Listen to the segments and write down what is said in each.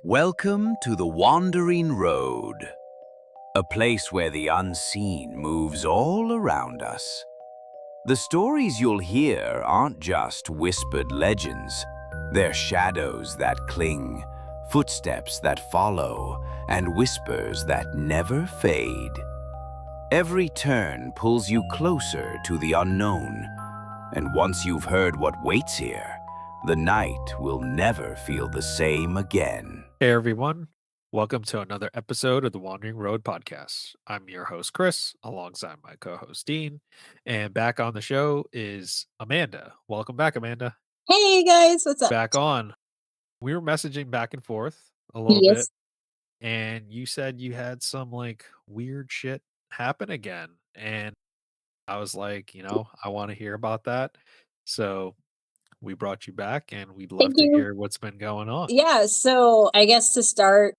Welcome to the Wandering Road, a place where the unseen moves all around us. The stories you'll hear aren't just whispered legends. They're shadows that cling, footsteps that follow, and whispers that never fade. Every turn pulls you closer to the unknown, and once you've heard what waits here, the night will never feel the same again. Hey everyone, welcome to another episode of the Wandering Road podcast. I'm your host Chris, alongside my co-host Dean, and back on the show is Amanda. Welcome back, Amanda. Hey guys, what's up? Back on. We were messaging back and forth a little bit, Yes. and you said you had some weird shit happen again, and I was like, I want to hear about that. So we brought you back, and we'd love Thank to you. hear what's been going on. Yeah, so I guess to start,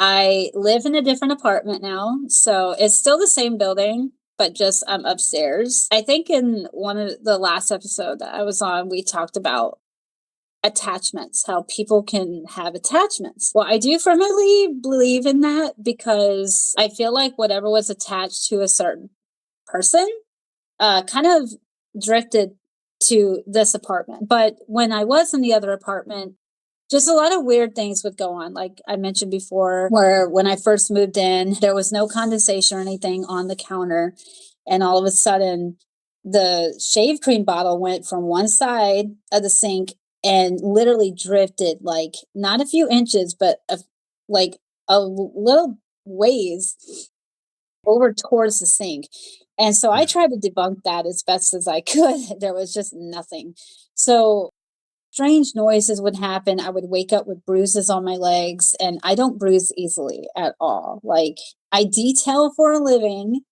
I live in a different apartment now. So it's still the same building, but just I'm upstairs. I think in one of the last episode that I was on, we talked about attachments, how people can have attachments. Well, I do firmly believe in that because I feel like whatever was attached to a certain person kind of drifted to this apartment. But when I was in the other apartment, just a lot of weird things would go on. Like I mentioned before, where when I first moved in, there was no condensation or anything on the counter. And all of a sudden, the shave cream bottle went from one side of the sink and literally drifted like not a few inches, but like a little ways over towards the sink. And so I tried to debunk that as best as I could. There was just nothing. So strange noises would happen. I would wake up with bruises on my legs, and I don't bruise easily at all. Like I detail for a living,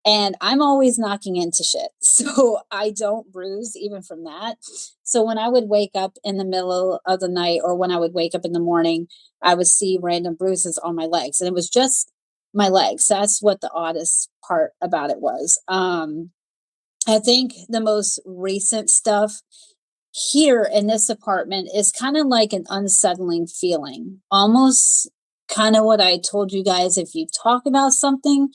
and I'm always knocking into shit. So I don't bruise even from that. So when I would wake up in the middle of the night or when I would wake up in the morning, I would see random bruises on my legs. And it was just my legs. That's what the oddest part about it was. I think the most recent stuff here in this apartment is kind of like an unsettling feeling. Almost kind of what I told you guys, if you talk about something,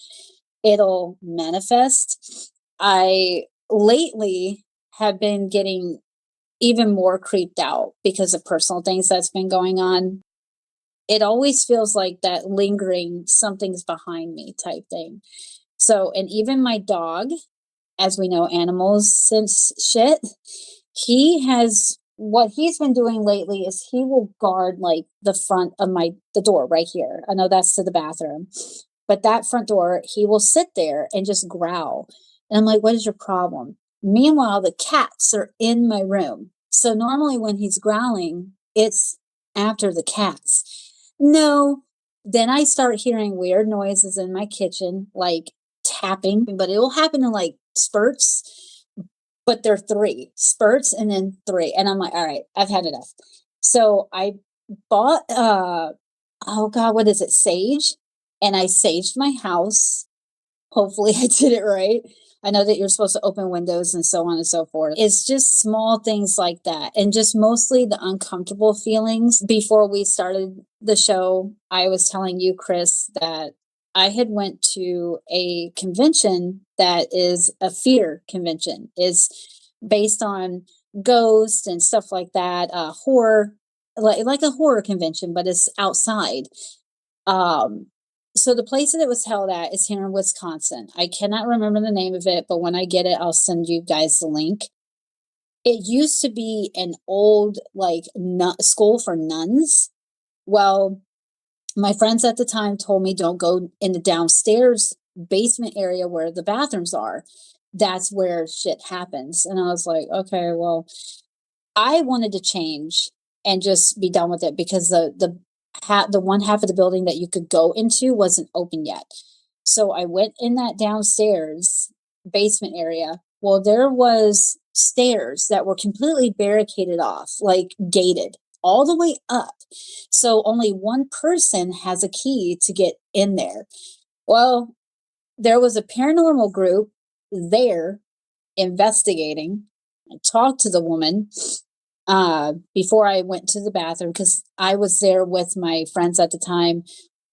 it'll manifest. I lately have been getting even more creeped out because of personal things that's been going on. It always feels like that lingering something's behind me type thing. So, and even my dog, as we know, animals sense shit. He has what he's been doing lately is he will guard like the front of the door right here. I know that's to the bathroom, but that front door, he will sit there and just growl. And I'm like, what is your problem? Meanwhile, the cats are in my room. So normally when he's growling, it's after the cats. No. Then I start hearing weird noises in my kitchen, like tapping, but it will happen in like spurts, but they're 3 spurts and then 3. And I'm like, all right, I've had enough. So I bought, oh God, what is it? Sage. And I saged my house. Hopefully I did it right. I know that you're supposed to open windows and so on and so forth. It's just small things like that. And just mostly the uncomfortable feelings. Before we started the show, I was telling you, Chris, that I had went to a convention that is a fear convention, is based on ghosts and stuff like that, horror, like a horror convention, but it's outside. So the place that it was held at is here in Wisconsin. I cannot remember the name of it, but when I get it, I'll send you guys the link. It used to be an old school for nuns. Well, my friends at the time told me don't go in the downstairs basement area where the bathrooms are. That's where shit happens. And I was like, okay, well, I wanted to change and just be done with it because the one half of the building that you could go into wasn't open yet. So I went in that downstairs basement area. Well, there was stairs that were completely barricaded off, like gated all the way up. So only one person has a key to get in there. Well, there was a paranormal group there investigating. I talked to the woman before I went to the bathroom, because I was there with my friends at the time,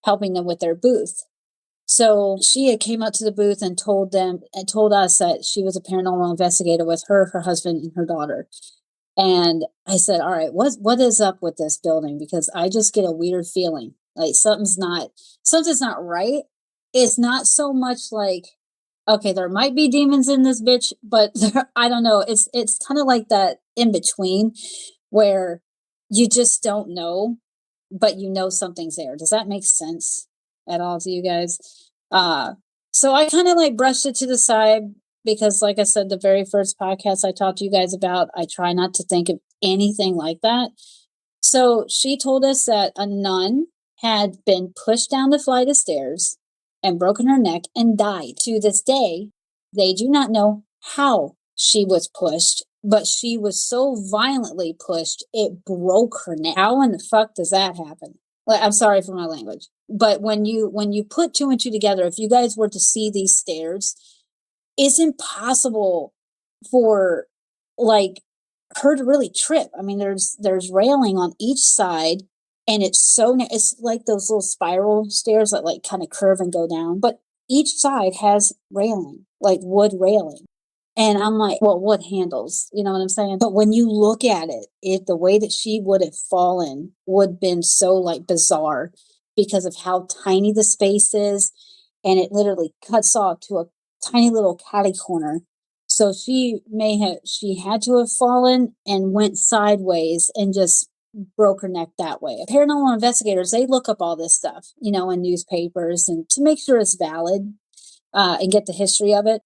helping them with their booth. So she had came up to the booth and told us that she was a paranormal investigator with her husband, and her daughter. And I said, all right, what is up with this building? Because I just get a weird feeling. Like something's not right. It's not so much like, okay, there might be demons in this bitch, but I don't know. It's kind of like that in between where you just don't know, but you know something's there. Does that make sense at all to you guys? So I kind of like brushed it to the side because, like I said, the very first podcast I talked to you guys about, I try not to think of anything like that. So she told us that a nun had been pushed down the flight of stairs and broken her neck and died. To this day, they do not know how she was pushed, but she was so violently pushed, it broke her neck. How in the fuck does that happen? Like, I'm sorry for my language, but when you put two and two together, if you guys were to see these stairs, it's impossible for like her to really trip. I mean, there's railing on each side, and it's like those little spiral stairs that like kind of curve and go down, but each side has railing, like wood railing. And I'm like, well, wood handles, you know what I'm saying? But when you look at it, the way that she would have fallen would have been so like bizarre because of how tiny the space is, and it literally cuts off to a tiny little catty corner. So she had to have fallen and went sideways and just broke her neck that way. Paranormal investigators, they look up all this stuff, you know, in newspapers and to make sure it's valid, and get the history of it.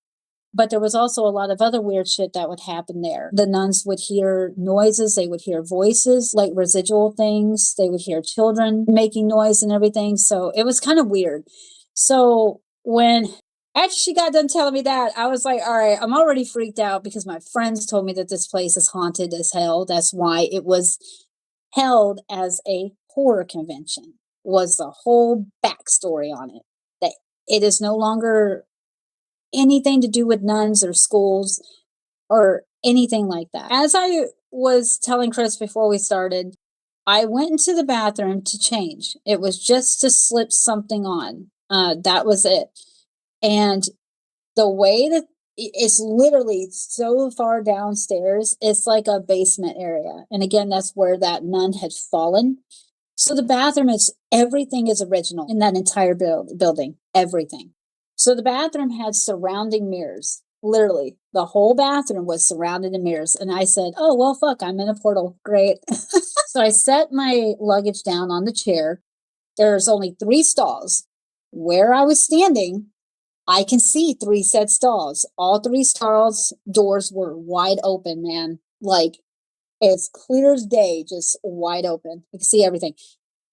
But there was also a lot of other weird shit that would happen there. The nuns would hear noises, they would hear voices, like residual things. They would hear children making noise and everything. So it was kind of weird. So after she got done telling me that, I was like, all right, I'm already freaked out because my friends told me that this place is haunted as hell. That's why it was held as a horror convention, was the whole backstory on it. That it is no longer anything to do with nuns or schools or anything like that. As I was telling Chris before we started, I went into the bathroom to change. It was just to slip something on. That was it. And the way that it's literally so far downstairs, it's like a basement area. And again, that's where that nun had fallen. So the bathroom everything is original in that entire building, everything. So the bathroom had surrounding mirrors. Literally, the whole bathroom was surrounded in mirrors. And I said, oh, well, fuck, I'm in a portal. Great. So I set my luggage down on the chair. There's only 3 stalls. Where I was standing, I can see 3 set stalls. All 3 stalls doors were wide open, man. Like, it's clear as day, just wide open. You can see everything.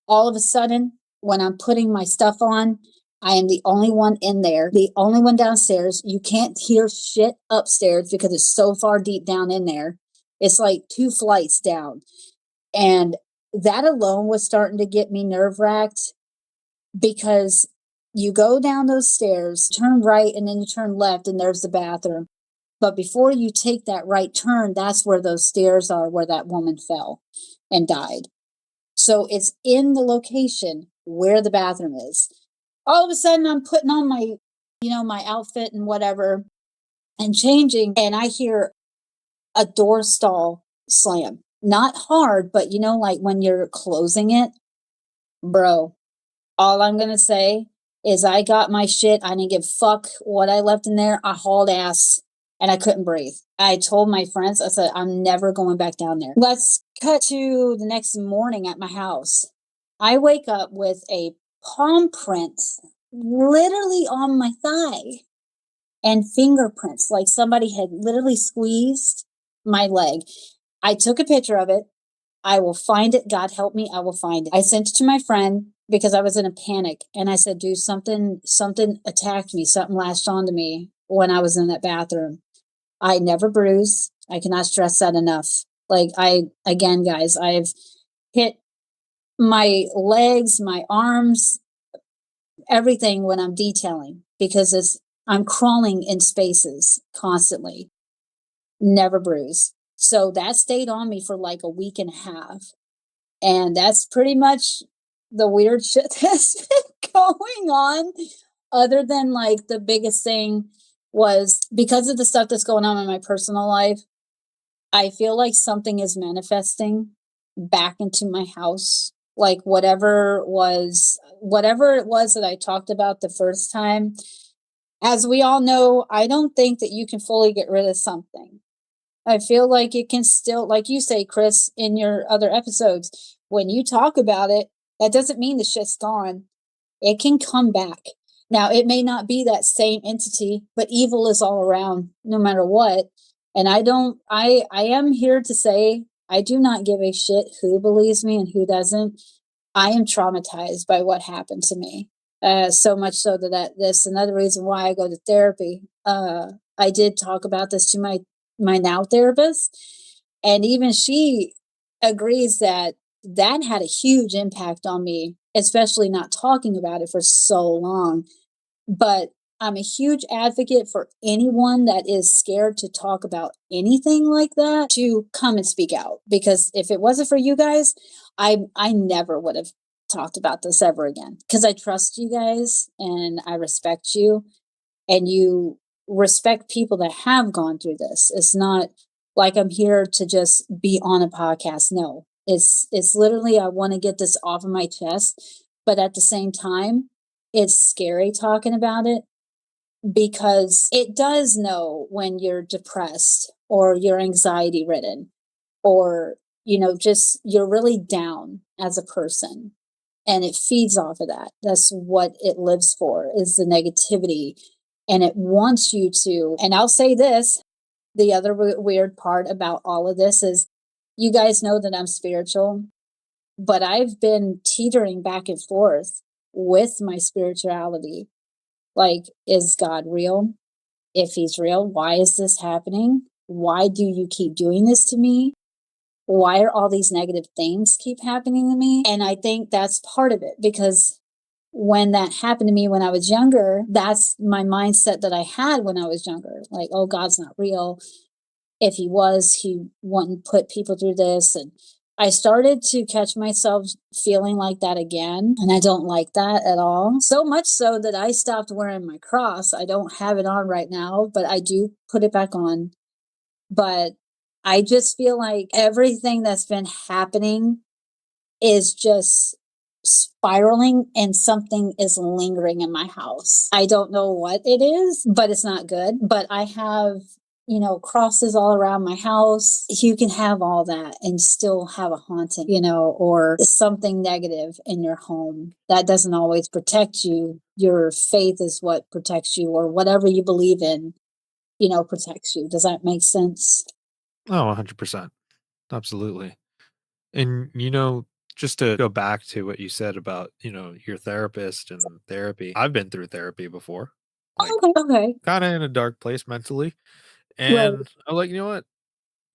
All of a sudden, when I'm putting my stuff on, I am the only one in there, the only one downstairs. You can't hear shit upstairs because it's so far deep down in there. It's like 2 flights down. And that alone was starting to get me nerve-wracked because you go down those stairs, turn right, and then you turn left, and there's the bathroom. But before you take that right turn, that's where those stairs are where that woman fell and died. So it's in the location where the bathroom is. All of a sudden, I'm putting on my outfit and whatever and changing, and I hear a door stall slam. Not hard, but like when you're closing it, bro, all I'm going to say is I got my shit. I didn't give fuck what I left in there. I hauled ass and I couldn't breathe. I told my friends, I said, I'm never going back down there. Let's cut to the next morning at my house. I wake up with a palm print literally on my thigh and fingerprints, like somebody had literally squeezed my leg. I took a picture of it. I will find it. God help me. I will find it. I sent it to my friend because I was in a panic. And I said, dude, something attacked me. Something latched onto me when I was in that bathroom. I never bruised. I cannot stress that enough. Like again, guys, I've hit my legs, my arms, everything when I'm detailing because I'm crawling in spaces constantly. Never bruise. So that stayed on me for like a week and a half. And that's pretty much the weird shit that's been going on. Other than like the biggest thing was because of the stuff that's going on in my personal life, I feel like something is manifesting back into my house. Like whatever it was that I talked about the first time. As we all know, I don't think that you can fully get rid of something. I feel like it can still, like you say, Chris, in your other episodes, when you talk about it, that doesn't mean the shit's gone. It can come back. Now, it may not be that same entity, but evil is all around no matter what. And I am here to say, I do not give a shit who believes me and who doesn't. I am traumatized by what happened to me. So much so that's another reason why I go to therapy. I did talk about this to my now therapist, and even she agrees that that had a huge impact on me, especially not talking about it for so long. But I'm a huge advocate for anyone that is scared to talk about anything like that to come and speak out. Because if it wasn't for you guys, I never would have talked about this ever again. Because I trust you guys and I respect you, and you respect people that have gone through this. It's not like I'm here to just be on a podcast. No. It's literally I want to get this off of my chest, but at the same time, it's scary talking about it because it does know when you're depressed or you're anxiety ridden or just you're really down as a person, and it feeds off of that. That's what it lives for, is the negativity, and it wants you to. And I'll say this, the other weird part about all of this is you guys know that I'm spiritual, but I've been teetering back and forth with my spirituality. Like, is God real? If he's real, why is this happening? Why do you keep doing this to me? Why are all these negative things keep happening to me? And I think that's part of it, because when that happened to me when I was younger, that's my mindset that I had when I was younger. Like, oh, God's not real. If he was, he wouldn't put people through this. And I started to catch myself feeling like that again. And I don't like that at all. So much so that I stopped wearing my cross. I don't have it on right now, but I do put it back on. But I just feel like everything that's been happening is just spiraling, and something is lingering in my house. I don't know what it is, but it's not good. But I have, crosses all around my house. You can have all that and still have a haunting, or something negative in your home. That doesn't always protect you. Your faith is what protects you, or whatever you believe in, protects you. Does that make sense? Oh, 100%. Absolutely. And, just to go back to what you said about, your therapist and therapy, I've been through therapy before, like Okay. Okay. kind of in a dark place mentally. Right. And I'm like, you know what?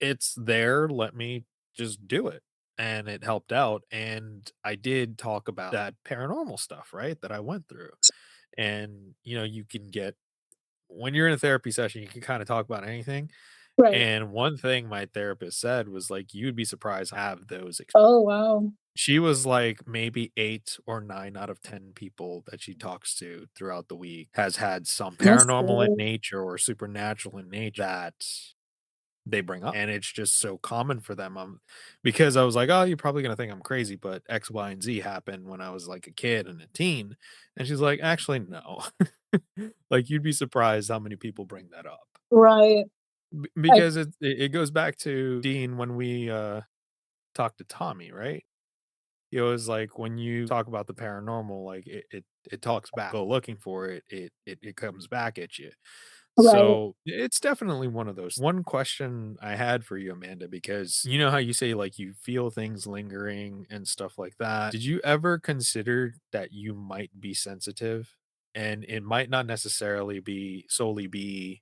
It's there. Let me just do it. And it helped out. And I did talk about that paranormal stuff, right? That I went through. And, you can get, when you're in a therapy session, you can kind of talk about anything. Right. And one thing my therapist said was like, you'd be surprised to have those. Oh, wow. She was like maybe 8 or 9 out of 10 people that she talks to throughout the week has had some That's paranormal in good. nature or supernatural in nature that they bring up, and it's just so common for them, because I was like, "Oh, you're probably gonna think I'm crazy, but X, Y, and Z happened when I was, like, a kid and a teen," and she's like, "Actually, no." Like, you'd be surprised how many people bring that up. Right. I Because it goes back to Dean when we, talked to Tommy, right? He was like, when you talk about the paranormal, like, it talks back. Go looking for it, it comes back at you. right. So, it's definitely one of those. One question I had for you, Amanda, because you know how you say, like, you feel things lingering and stuff like that. Did you ever consider that you might be sensitive? And it might not necessarily be solely be,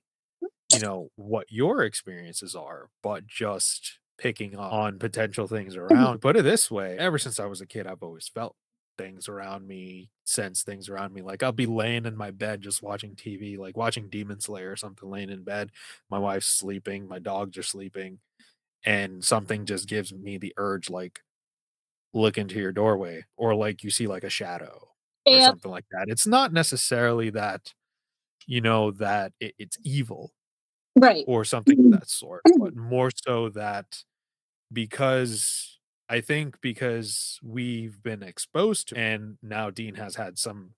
what your experiences are, but just picking up on potential things around. Put it this way, ever since I was a kid, I've always felt things around me, sense things around me. Like I'll be laying in my bed just watching TV, like watching Demon Slayer or something, laying in bed. My wife's sleeping, my dogs are sleeping, and something just gives me the urge, like, look into your doorway, or like you see like a shadow or Yep. something like that. It's not necessarily that, that it's evil Right. or something of that sort, but more so that because I think because we've been exposed to, and now Dean has had some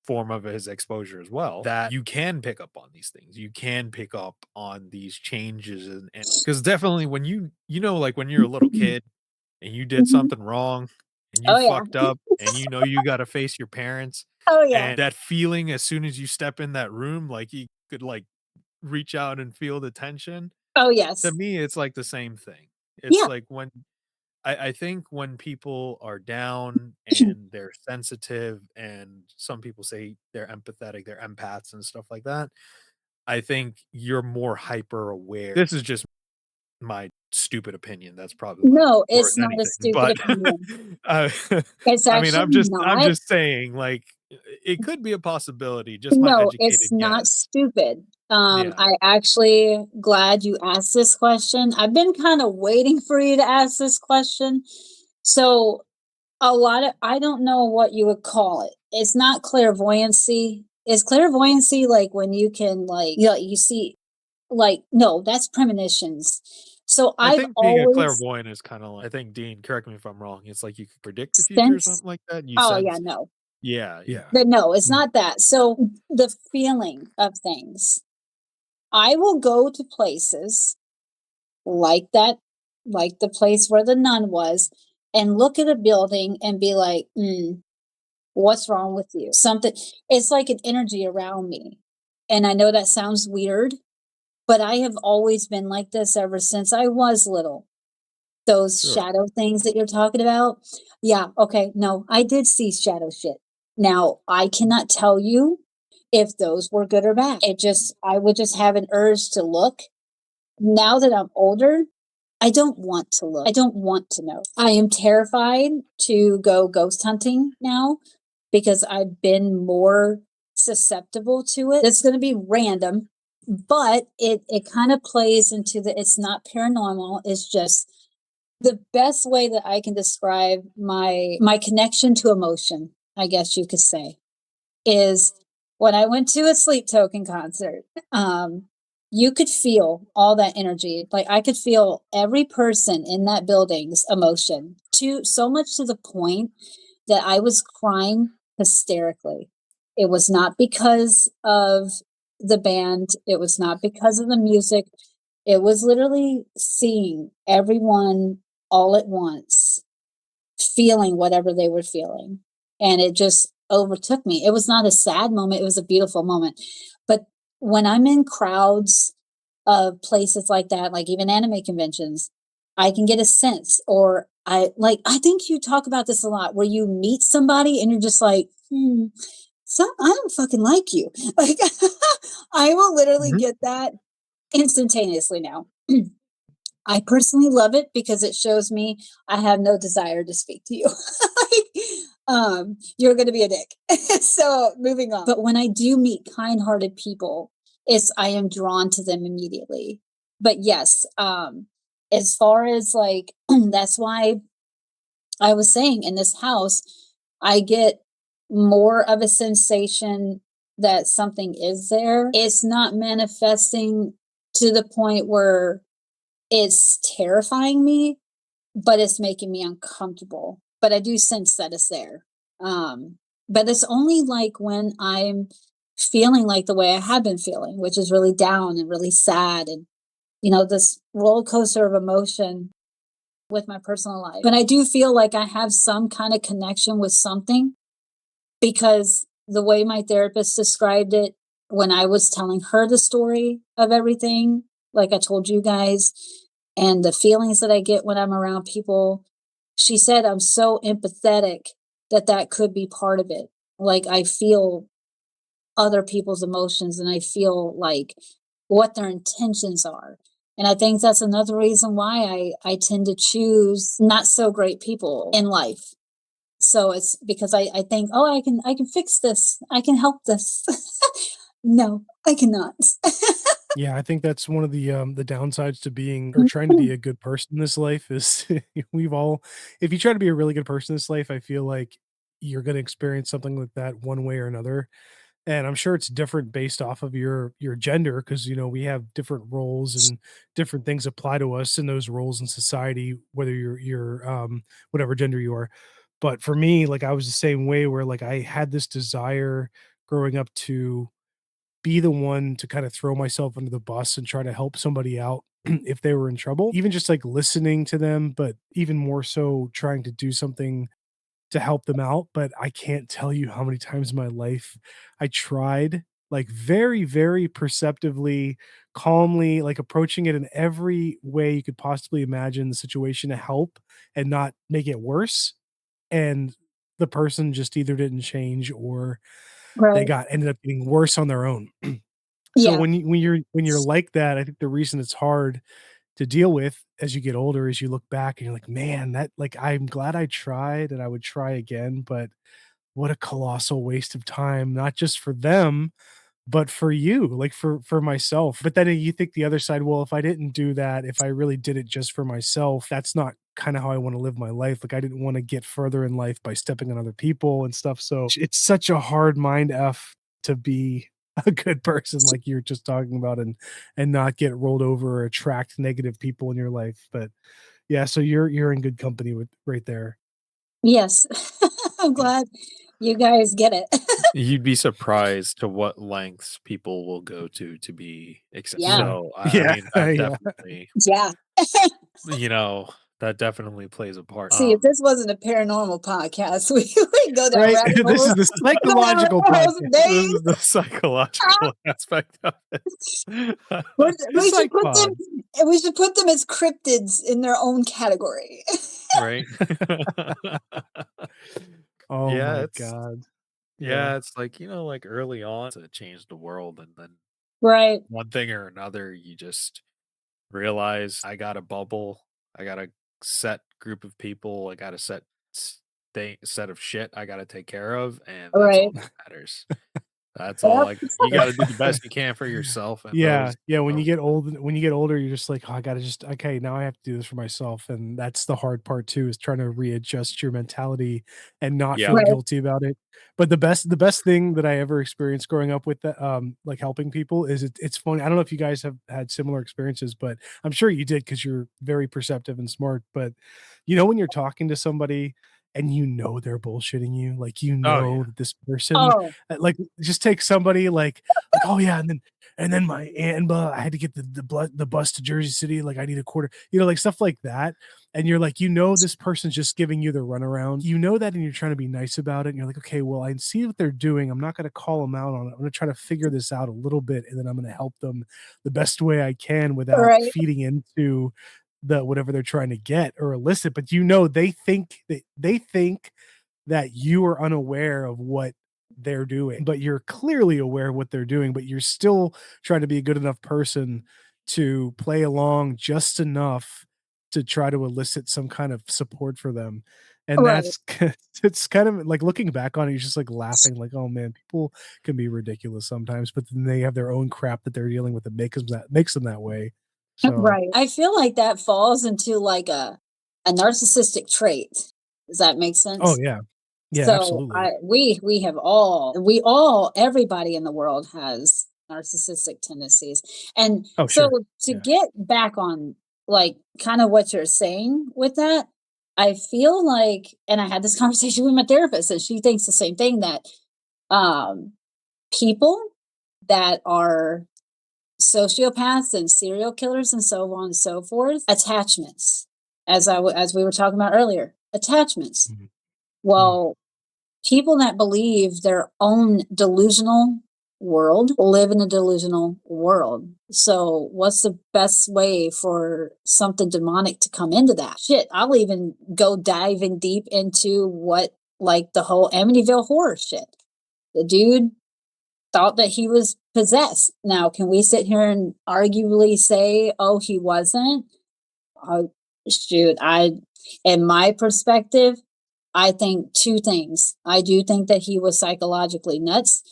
form of his exposure as well, that you can pick up on these things. You can pick up on these changes, and because definitely when like when you're a little kid and you did Mhm. something wrong and you Oh, yeah. fucked up and you got to face your parents, Oh, yeah. and that feeling as soon as you step in that room, like you could like reach out and feel the tension. Oh, To yes. me, it's like the same thing. It's Yeah. like when I think when people are down and they're sensitive, and some people say they're empathetic, they're empaths and stuff like that, I think you're more hyper aware. This is just my stupid opinion. That's probably not No, worth it's not a anything, stupid but opinion. uh, It's I mean, actually I'm not. just saying, like, it could be a possibility, just my No, it's educated not guess. stupid. Yeah, I actually glad you asked this question. I've been kind of waiting for you to ask this question. So a lot of I don't know what you would call it. It's not clairvoyancy. Is clairvoyancy like when you can like you see like no, that's premonitions. So I I've think being a always clairvoyant is kinda like, I think, Dean, correct me if I'm wrong, it's like you could predict the future or sense. something like that, you Oh yeah, sense. no. Yeah, yeah. But no, it's Mm. not that. So the feeling of things. I will go to places like that, like the place where the nun was, and look at a building and be like, what's wrong with you? Something, it's like an energy around me. And I know that sounds weird, but I have always been like this ever since I was little. Those Sure. shadow things that you're talking about. Yeah, okay. No, I did see shadow shit. Now, I cannot tell you if those were good or bad. I would just have an urge to look. Now that I'm older, I don't want to look. I don't want to know. I am terrified to go ghost hunting now because I've been more susceptible to it. It's going to be random, but it kind of plays into the it's not paranormal, it's just the best way that I can describe my connection to emotion, I guess you could say, is when I went to a Sleep Token concert. You could feel all that energy. Like I could feel every person in that building's emotion to so much to the point that I was crying hysterically. It was not because of the band, it was not because of the music. It was literally seeing everyone all at once, feeling whatever they were feeling. And it just overtook me. It was not a sad moment, it was a beautiful moment. But when I'm in crowds of places like that, like even anime conventions, I can get a sense, or I think you talk about this a lot where you meet somebody and you're just like, so I don't fucking like you. Like I will literally Mhm. get that instantaneously now. I personally love it because it shows me I have no desire to speak to you. Like, you're going to be a dick. So moving on. But when I do meet kind-hearted people, I am drawn to them immediately. But yes, as far as like, that's why I was saying in this house, I get more of a sensation that something is there. It's not manifesting to the point where it's terrifying me, but it's making me uncomfortable. But I do sense that it's there. But it's only like when I'm feeling like the way I have been feeling, which is really down and really sad and, this roller coaster of emotion with my personal life. But I do feel like I have some kind of connection with something because the way my therapist described it when I was telling her the story of everything, like I told you guys, and the feelings that I get when I'm around people, she said I'm so empathetic that could be part of it. Like I feel other people's emotions and I feel like what their intentions are. And I think that's another reason why I tend to choose not so great people in life. So it's because I think, oh, I can fix this. I can help this. No, I cannot. Yeah, I think that's one of the downsides to being or trying to be a good person in this life is we've all if you try to be a really good person in this life, I feel like you're gonna experience something like that one way or another. And I'm sure it's different based off of your gender because we have different roles and different things apply to us in those roles in society, whether you're whatever gender you are. But for me, like I was the same way where like I had this desire growing up to be the one to kind of throw myself under the bus and try to help somebody out if they were in trouble, even just like listening to them, but even more so trying to do something to help them out. But I can't tell you how many times in my life I tried, like very, very perceptively, calmly, like approaching it in every way you could possibly imagine the situation to help and not make it worse. And the person just either didn't change or they Right. got ended up getting worse on their own. So Yeah. when you're like that, I think the reason it's hard to deal with as you get older is you look back and you're like, "Man, that like, I'm glad I tried and I would try again, but what a colossal waste of time, not just for them, but for you, like, for myself." But then you think the other side, "Well, if I didn't do that, if I really did it just for myself, that's not kinda how I wanna live my life." Like, I didn't wanna get further in life by stepping on other people and stuff, so it's such a hard mind F to be a good person like you're just talking about and not get rolled over or attract negative people in your life, but yeah, so you're in good company with right there. Yes. I'm glad you guys get it. You'd be surprised to what lengths people will go to be accept Yeah. Yeah. so, I Yeah, mean, that yeah. definitely, Yeah. you know, that definitely plays a part. See, if this wasn't a paranormal podcast, we go down Right? rabbit This is holes. the We go down rabbit psychological holes for podcast. this days. is the psychological aspect of it. The We should psych put them. pod. We should put them as cryptids in their own category. Right? Oh Yeah, my it's god. Yeah. yeah, it's like, like early on to change the world and then Right. one thing or another, you just realize I got a bubble, I got a set group of people, I got a set of shit I gotta take care of, and that's Right. all that matters. That's all Yep. like you gotta do the best you can for yourself and Yeah, those yeah, those when you get older, you're just like, "Oh, I gotta just okay, now I have to do this for myself," and that's the hard part too, is trying to readjust your mentality and not yeah. feel Right. guilty about it. But the best thing that I ever experienced growing up with that, like, helping people is it's funny, I don't know if you guys have had similar experiences, but I'm sure you did because 'cause you're very perceptive and smart, but, when you're talking to somebody and they're bullshitting you, like, Oh, yeah. that this person Oh, like, just take somebody like, "Oh, yeah, and then my aunt and blah, I had to get the bus to Jersey City, like, I need a quarter," like, stuff like that, and you're like, this person's just giving you the runaround. You know that, and you're trying to be nice about it, and you're like, "Okay, well, I see what they're doing. I'm not gonna call them out on it. I'm gonna try to figure this out a little bit, and then I'm gonna help them the best way I can without right. feeding into the whatever they're trying to get or elicit." But they think that you are unaware of what they're doing, but you're clearly aware of what they're doing, but you're still trying to be a good enough person to play along just enough to try to elicit some kind of support for them. And Right. that's it's kind of like looking back on it, you're just like laughing, like, oh man, people can be ridiculous sometimes, but then they have their own crap that they're dealing with that makes them that way. So Right. I feel like that falls into like a narcissistic trait. Does that make oh sense? yeah. Yeah, So absolutely. everybody in the world has narcissistic tendencies. And Oh so sure. to Yeah. get back on like kind of what you're saying with that, I feel like, and I had this conversation with my therapist and she thinks the same thing that um people that are sociopaths and serial killers and so on and so forth, attachments, as we were talking about earlier, attachments. Mhm. Mm. Well, people that believe their own delusional world live in a delusional world. So, what's the best way for something demonic to come into that? Shit, I'll even go diving deep into what, like the whole Amityville horror shit. The dude thought that he was possessed. Now, can we sit here and arguably say, oh, he wasn't? Uh, shoot, in my perspective, I think two things. I do think that he was psychologically nuts,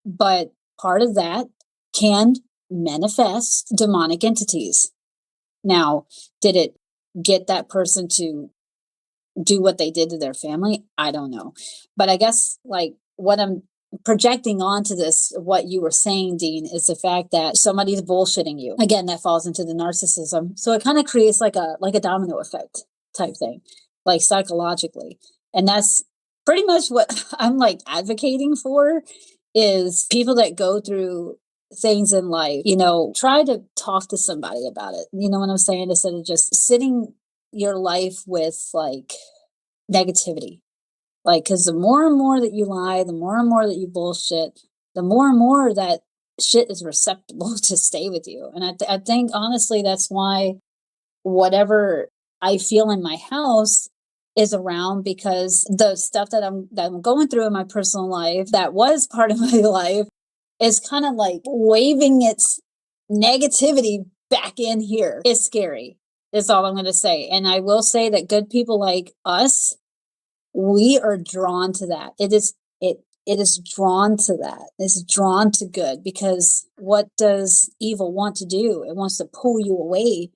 but part of that can manifest demonic entities. Now, did it get that person to do what they did to their family? I don't know. But I guess like what I'm projecting onto this, what you were saying, Dean, is the fact that somebody's bullshitting you. Again, that falls into the narcissism. So it kind of creates like a domino effect type thing, like psychologically. And that's pretty much what I'm like advocating for, is people that go through things in life, try to talk to somebody about it. You know what I'm saying? Instead of just sitting your life with like negativity. Like, because the more and more that you lie, the more and more that you bullshit, the more and more that shit is receptible to stay with you. And I think honestly, that's why whatever I feel in my house is around, because the stuff that I'm going through in my personal life that was part of my life is kind of like waving its negativity back in here. It's scary. Is all I'm going to say. And I will say that good people like us, we are drawn to that. It is drawn to that. It's drawn to good, because what does evil want to do? It wants to pull you away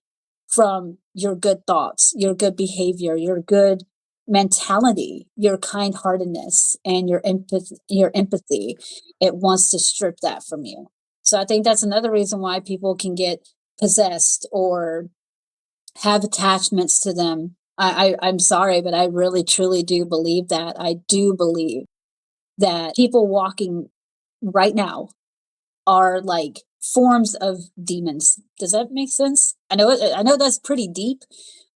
from your good thoughts, your good behavior, your good mentality, your kind-heartedness, and your empathy. It wants to strip that from you. So I think that's another reason why people can get possessed or have attachments to them. I'm sorry, but I really truly do believe that. I do believe that people walking right now are like forms of demons. Does that make sense? I know that's pretty deep,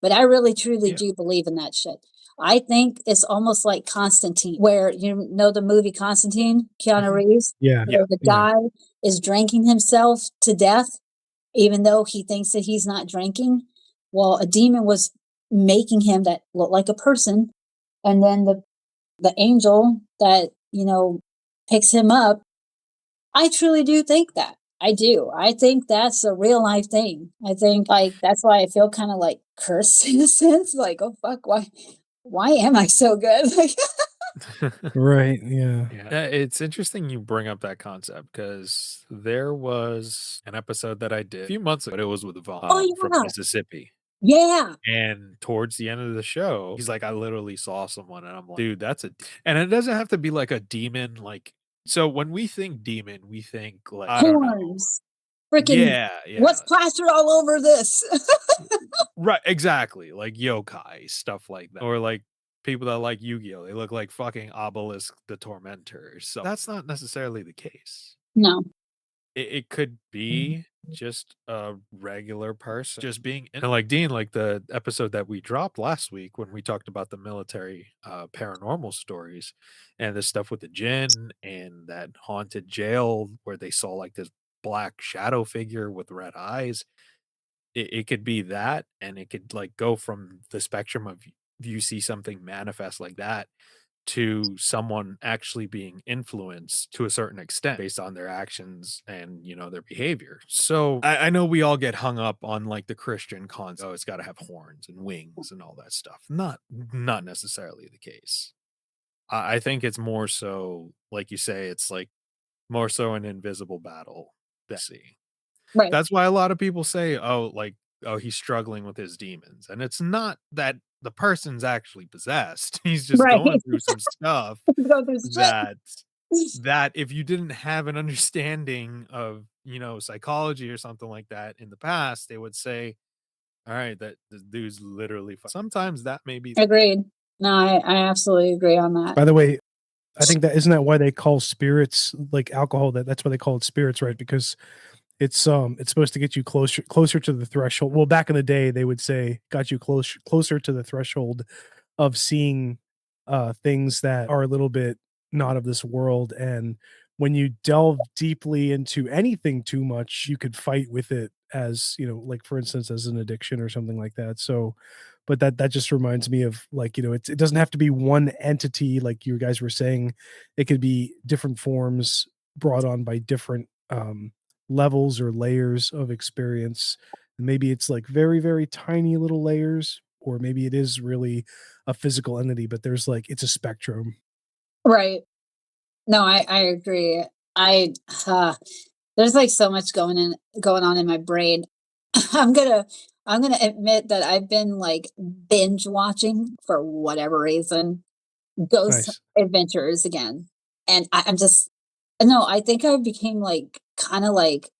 but I really truly do believe in that shit. I think it's almost like Constantine, where the movie Constantine, Keanu Reeves, Yeah. where the guy is drinking himself to death, even though he thinks that he's not drinking. Well, a demon was making him that look like a person, and then the angel that picks him up. I truly do think that. I do. I think that's a real life thing. I think like that's why I feel kind of like cursed in a sense. Like, oh fuck, why am I so good? Like, Right. Yeah. Yeah, it's interesting you bring up that concept, because there was an episode that I did a few months ago, but it was with Vaughn oh from yeah, Mississippi. yeah. And towards the end of the show, he's like, I literally saw someone. And I'm like, dude, and it doesn't have to be like a demon. Like, so when we think demon, we think like, I don't know. Horns. Freaking, Yeah. what's plastered all over this? Right, exactly. Like yokai, stuff like that. Or like people that like Yu-Gi-Oh! They look like fucking Obelisk the Tormentor. So that's not necessarily the case. No. It could be just a regular person just being, and like Dean, like the episode that we dropped last week when we talked about the military paranormal stories and the stuff with the djinn and that haunted jail where they saw like this black shadow figure with red eyes. It could be that, and it could like go from the spectrum of you see something manifest like that to someone actually being influenced to a certain extent based on their actions and their behavior. So I know we all get hung up on like the Christian concept, oh, it's got to have horns and wings and all that stuff. Not necessarily the case. I think it's more so, like you say, it's like more so an invisible battle that see. Right. That's why a lot of people say, oh, like, oh, he's struggling with his demons. And it's not that the person's actually possessed. He's just Right. going through some stuff Go through shit. that if you didn't have an understanding of, psychology or something like that in the past, they would say, all right, that this dude's literally sometimes that may be Agreed. No, I absolutely agree on that. By the way, I think that isn't that why they call spirits like alcohol, that's why they call it spirits, right? Because it's supposed to get you closer to the threshold. Well, back in the day they would say got you closer to the threshold of seeing things that are a little bit not of this world. And when you delve deeply into anything too much, you could fight with it as, like for instance, as an addiction or something like that. So, but that just reminds me of like, it doesn't have to be one entity like you guys were saying. It could be different forms brought on by different levels or layers of experience. Maybe it's like very, very tiny little layers, or maybe it is really a physical entity, but there's like it's a spectrum. Right. No, I agree. I There's like so much going on in my brain. I'm gonna admit that I've been like binge watching for whatever reason Ghost Nice. Adventures again, and I'm just no, I think I became like kind of like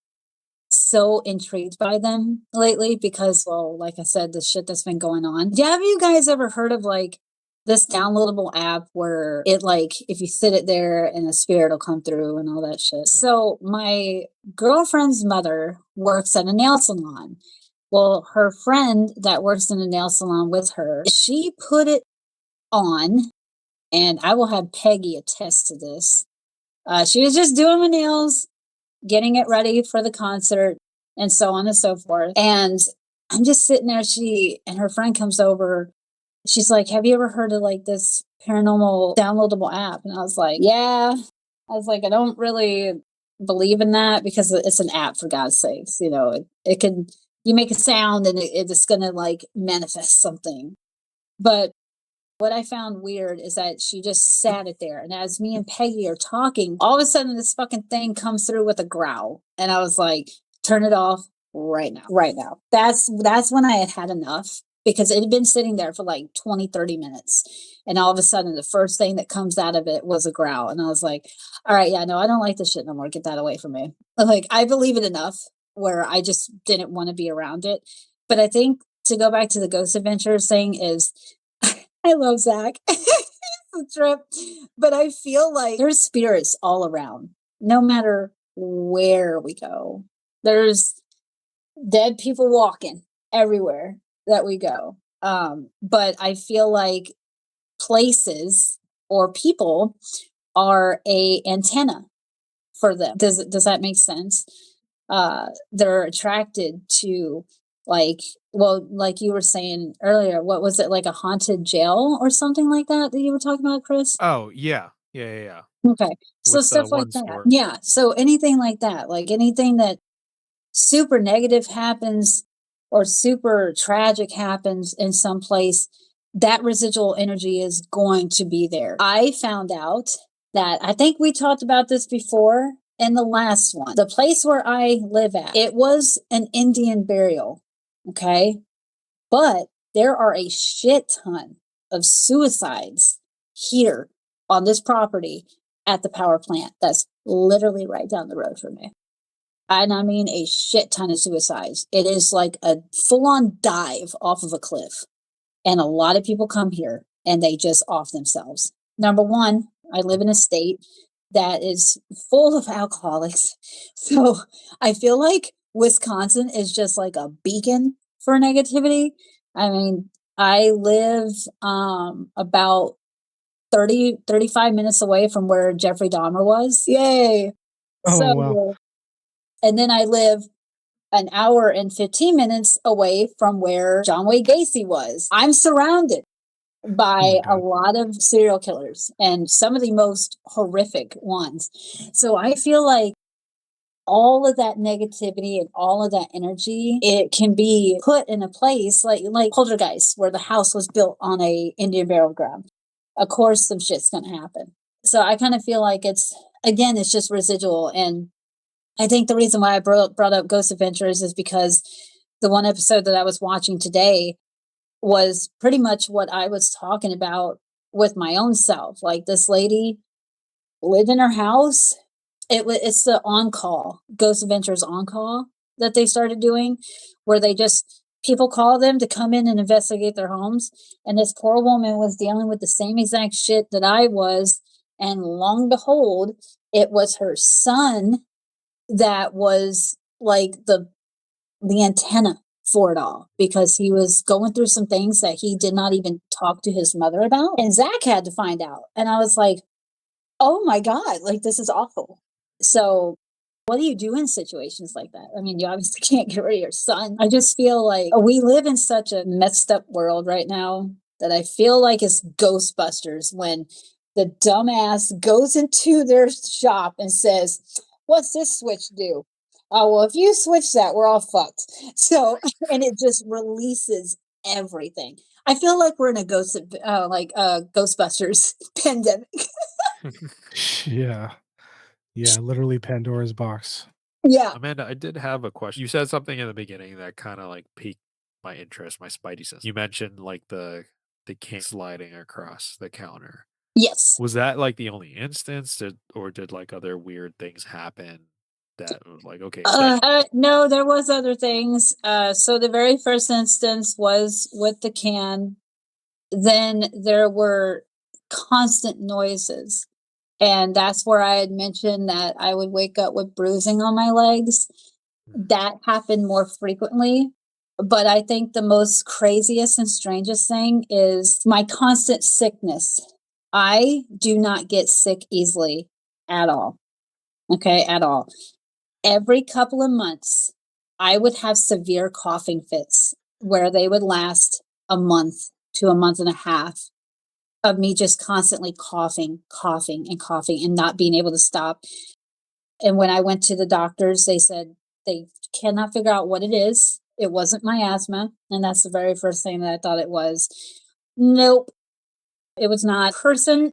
so intrigued by them lately because, well, like I said, the shit that's been going on. Yeah, have you guys ever heard of like this downloadable app where it like if you sit it there and a spirit will come through and all that shit? So my girlfriend's mother works at a nail salon. Well, her friend that works in a nail salon with her, she put it on, and I will have Peggy attest to this. She was just doing my nails, getting it ready for the concert, and so on and so forth. And I'm just sitting there. She and her friend comes over. She's like, "Have you ever heard of like this paranormal downloadable app?" And I was like, "Yeah." I was like, "I don't really believe in that because it's an app, for God's sakes. You know, it can you make a sound and it's gonna like manifest something." But what I found weird is that she just sat it there. And as me and Peggy are talking, all of a sudden this fucking thing comes through with a growl. And I was like, turn it off right now. Right now. That's when I had enough because it had been sitting there for like 20, 30 minutes. And all of a sudden the first thing that comes out of it was a growl. And I was like, all right, yeah, no, I don't like this shit no more. Get that away from me. Like I believe it enough where I just didn't want to be around it. But I think to go back to the Ghost Adventures thing is I love Zach. It's a trip. But I feel like there's spirits all around, no matter where we go. There's dead people walking everywhere that we go. But I feel like places or people are a antenna for them. Does that make sense? They're attracted to like well, like you were saying earlier, what was it like a haunted jail or something like that that you were talking about, Chris? Oh, yeah. Yeah. Okay. So With the stuff like one that. store. Yeah. So anything like that, like anything that super negative happens or super tragic happens in some place, that residual energy is going to be there. I found out that I think we talked about this before in the last one. The place where I live at, it was an Indian burial. Okay. But there are a shit ton of suicides here on this property at the power plant. That's literally right down the road from me. And I mean a shit ton of suicides. It is like a full on dive off of a cliff. And a lot of people come here and they just off themselves. Number one, I live in a state that is full of alcoholics. So I feel like Wisconsin is just like a beacon for negativity. I mean, I live about 35 minutes away from where Jeffrey Dahmer was. Yay. Oh, wow. And then I live an hour and 15 minutes away from where John Wayne Gacy was. I'm surrounded by a God. lot of serial killers and some of the most horrific ones. So I feel like all of that negativity and all of that energy, it can be put in a place like Poltergeist, where the house was built on a Indian burial ground. Of course, some shit's gonna happen. So I kind of feel like it's just residual. And I think the reason why I brought up Ghost Adventures is because the one episode that I was watching today was pretty much what I was talking about with my own self. Like this lady lived in her house. It's the on call Ghost Adventures on call that they started doing, where they just people call them to come in and investigate their homes. And this poor woman was dealing with the same exact shit that I was. And long and behold, it was her son that was like the antenna for it all, because he was going through some things that he did not even talk to his mother about. And Zach had to find out. And I was like, oh my God, like this is awful. So what do you do in situations like that? I mean, you obviously can't get rid of your son. I just feel like we live in such a messed up world right now that I feel like it's Ghostbusters when the dumbass goes into their shop and says, what's this switch do? Oh, well, if you switch that, we're all fucked. So, and it just releases everything. I feel like we're in a Ghostbusters pandemic. Yeah. Yeah, literally Pandora's box. Yeah. Amanda, I did have a question. You said something in the beginning that kind of like piqued my interest, my spidey sense. You mentioned like the king sliding across the counter. Yes. Was that like the only instance, or did like other weird things happen that was like, okay, No, there was other things. So the very first instance was with the can. Then there were constant noises. And that's where I had mentioned that I would wake up with bruising on my legs. That happened more frequently. But I think the most craziest and strangest thing is my constant sickness. I do not get sick easily at all. Okay, at all. Every couple of months, I would have severe coughing fits where they would last a month to a month and a half of me just constantly coughing, coughing, and coughing and not being able to stop. And when I went to the doctors, they said they cannot figure out what it is. It wasn't my asthma. And that's the very first thing that I thought it was. Nope. It was not. The person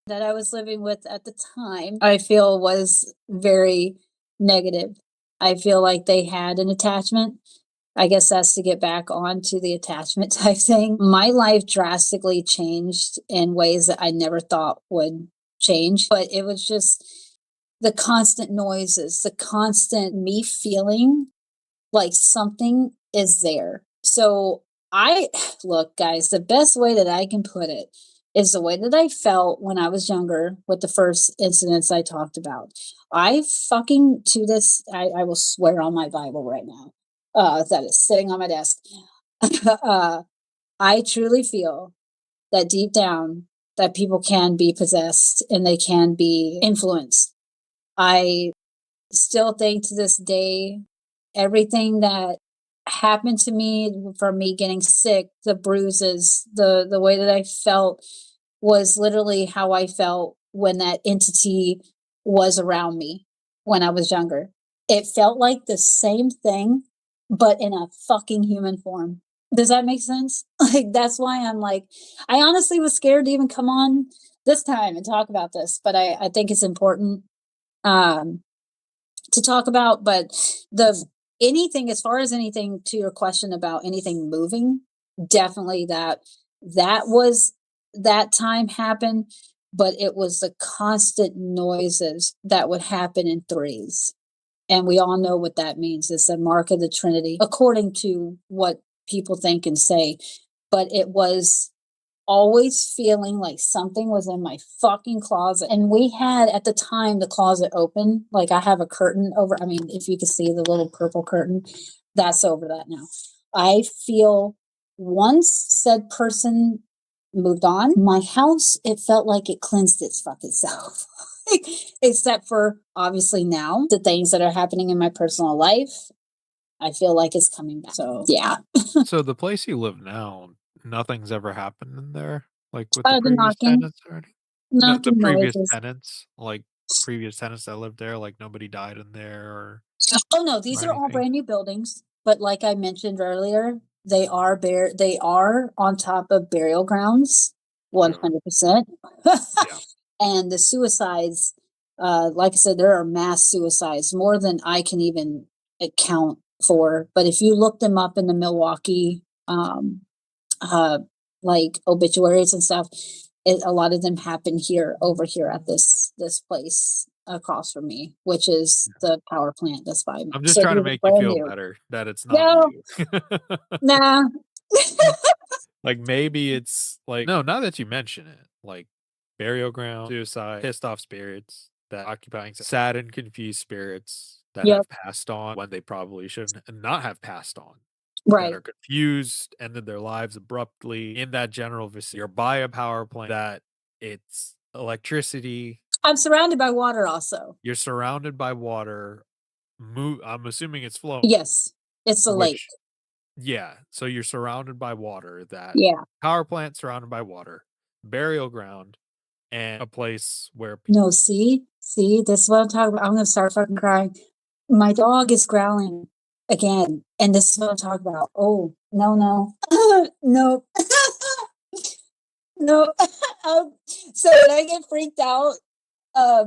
that I was living with at the time, I feel was very negative. I feel like they had an attachment. I guess that's to get back onto the attachment type thing. My life drastically changed in ways that I never thought would change, but it was just the constant noises, the constant me feeling like something is there. So look, guys, the best way that I can put it is the way that I felt when I was younger with the first incidents I talked about. I fucking, to this, I will swear on my Bible right now, that is sitting on my desk. I truly feel that deep down that people can be possessed and they can be influenced. I still think to this day, everything that happened to me, from me getting sick, the bruises, the way that I felt was literally how I felt when that entity was around me when I was younger. It felt like the same thing, but in a fucking human form. Does that make sense? Like, that's why I'm like, I honestly was scared to even come on this time and talk about this, but I think it's important to talk about. But the anything, as far as anything to your question about anything moving, definitely that was that time happened, but it was the constant noises that would happen in threes. And we all know what that means. It's a mark of the Trinity, according to what people think and say. But it was always feeling like something was in my fucking closet. And we had at the time the closet open. Like, I have a curtain over. I mean, if you can see the little purple curtain, that's over that now. I feel once said person moved on, my house, it felt like it cleansed its fucking self. Except for obviously now the things that are happening in my personal life, I feel like it's coming back. So yeah. So the place you live now, nothing's ever happened in there, like with the The previous knocking, tenants already? No, the previous noises. tenants, like previous tenants that lived there, like nobody died in there Oh no, these or are all anything? brand new buildings. But like I mentioned earlier, they are on top of burial grounds, Yeah. 100%. Yeah. And the suicides, like I said, there are mass suicides, more than I can even account for. But if you look them up in the Milwaukee, like obituaries and stuff, a lot of them happen over here at this place across from me, which is the power plant that's by me. I'm just So trying to these are make you brand feel new. better that it's not No, you. nah. Like, maybe it's like, no, now that you mention it, like burial ground, suicide, pissed off spirits that occupying sad and confused spirits that Yep. have passed on when they probably shouldn't not have passed on. That Right. are confused, ended their lives abruptly in that general vicinity. You're by a power plant that it's electricity. I'm surrounded by water also. You're surrounded by water. I'm assuming it's flowing. Yes, it's a lake. Which, yeah. So you're surrounded by water. That Yeah. power plant surrounded by water, burial ground, and a place where No, see, this is what I'm talking about. I'm gonna start fucking crying. My dog is growling again, and this is what I'm talking about. Oh, no, no, no, no. So when I get freaked out,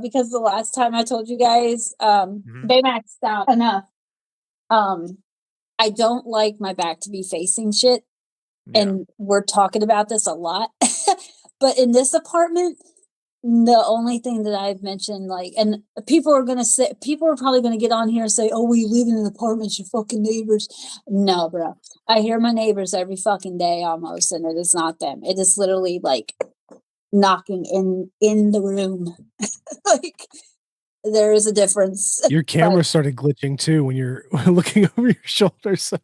because the last time I told you guys, Mhm. they maxed out enough. I don't like my back to be facing shit, Yeah. and we're talking about this a lot. But in this apartment, the only thing that I've mentioned, like, and people are probably gonna get on here and say, "Oh, we live in an apartment, your fucking neighbors." No, bro. I hear my neighbors every fucking day almost, and it is not them. It is literally like knocking in the room. Like, there is a difference. Your But camera started glitching too when you're looking over your shoulder. So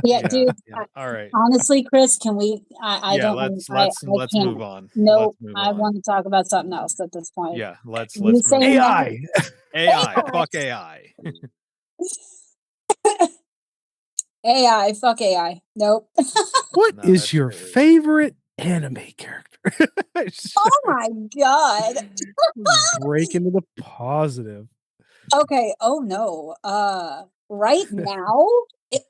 yeah, Yeah. dude. Yeah. All right. Honestly, Chris, can we? I Yeah. don't. Let's I can't. move on. No, Let's move I on. want to talk about something else at this point. Yeah. Let's You move saying on. that? AI. AI. Fuck AI. AI, fuck AI. Nope. What No, is that's your crazy. favorite anime character? Oh my god. Break into the positive. Okay. Oh no. Right now,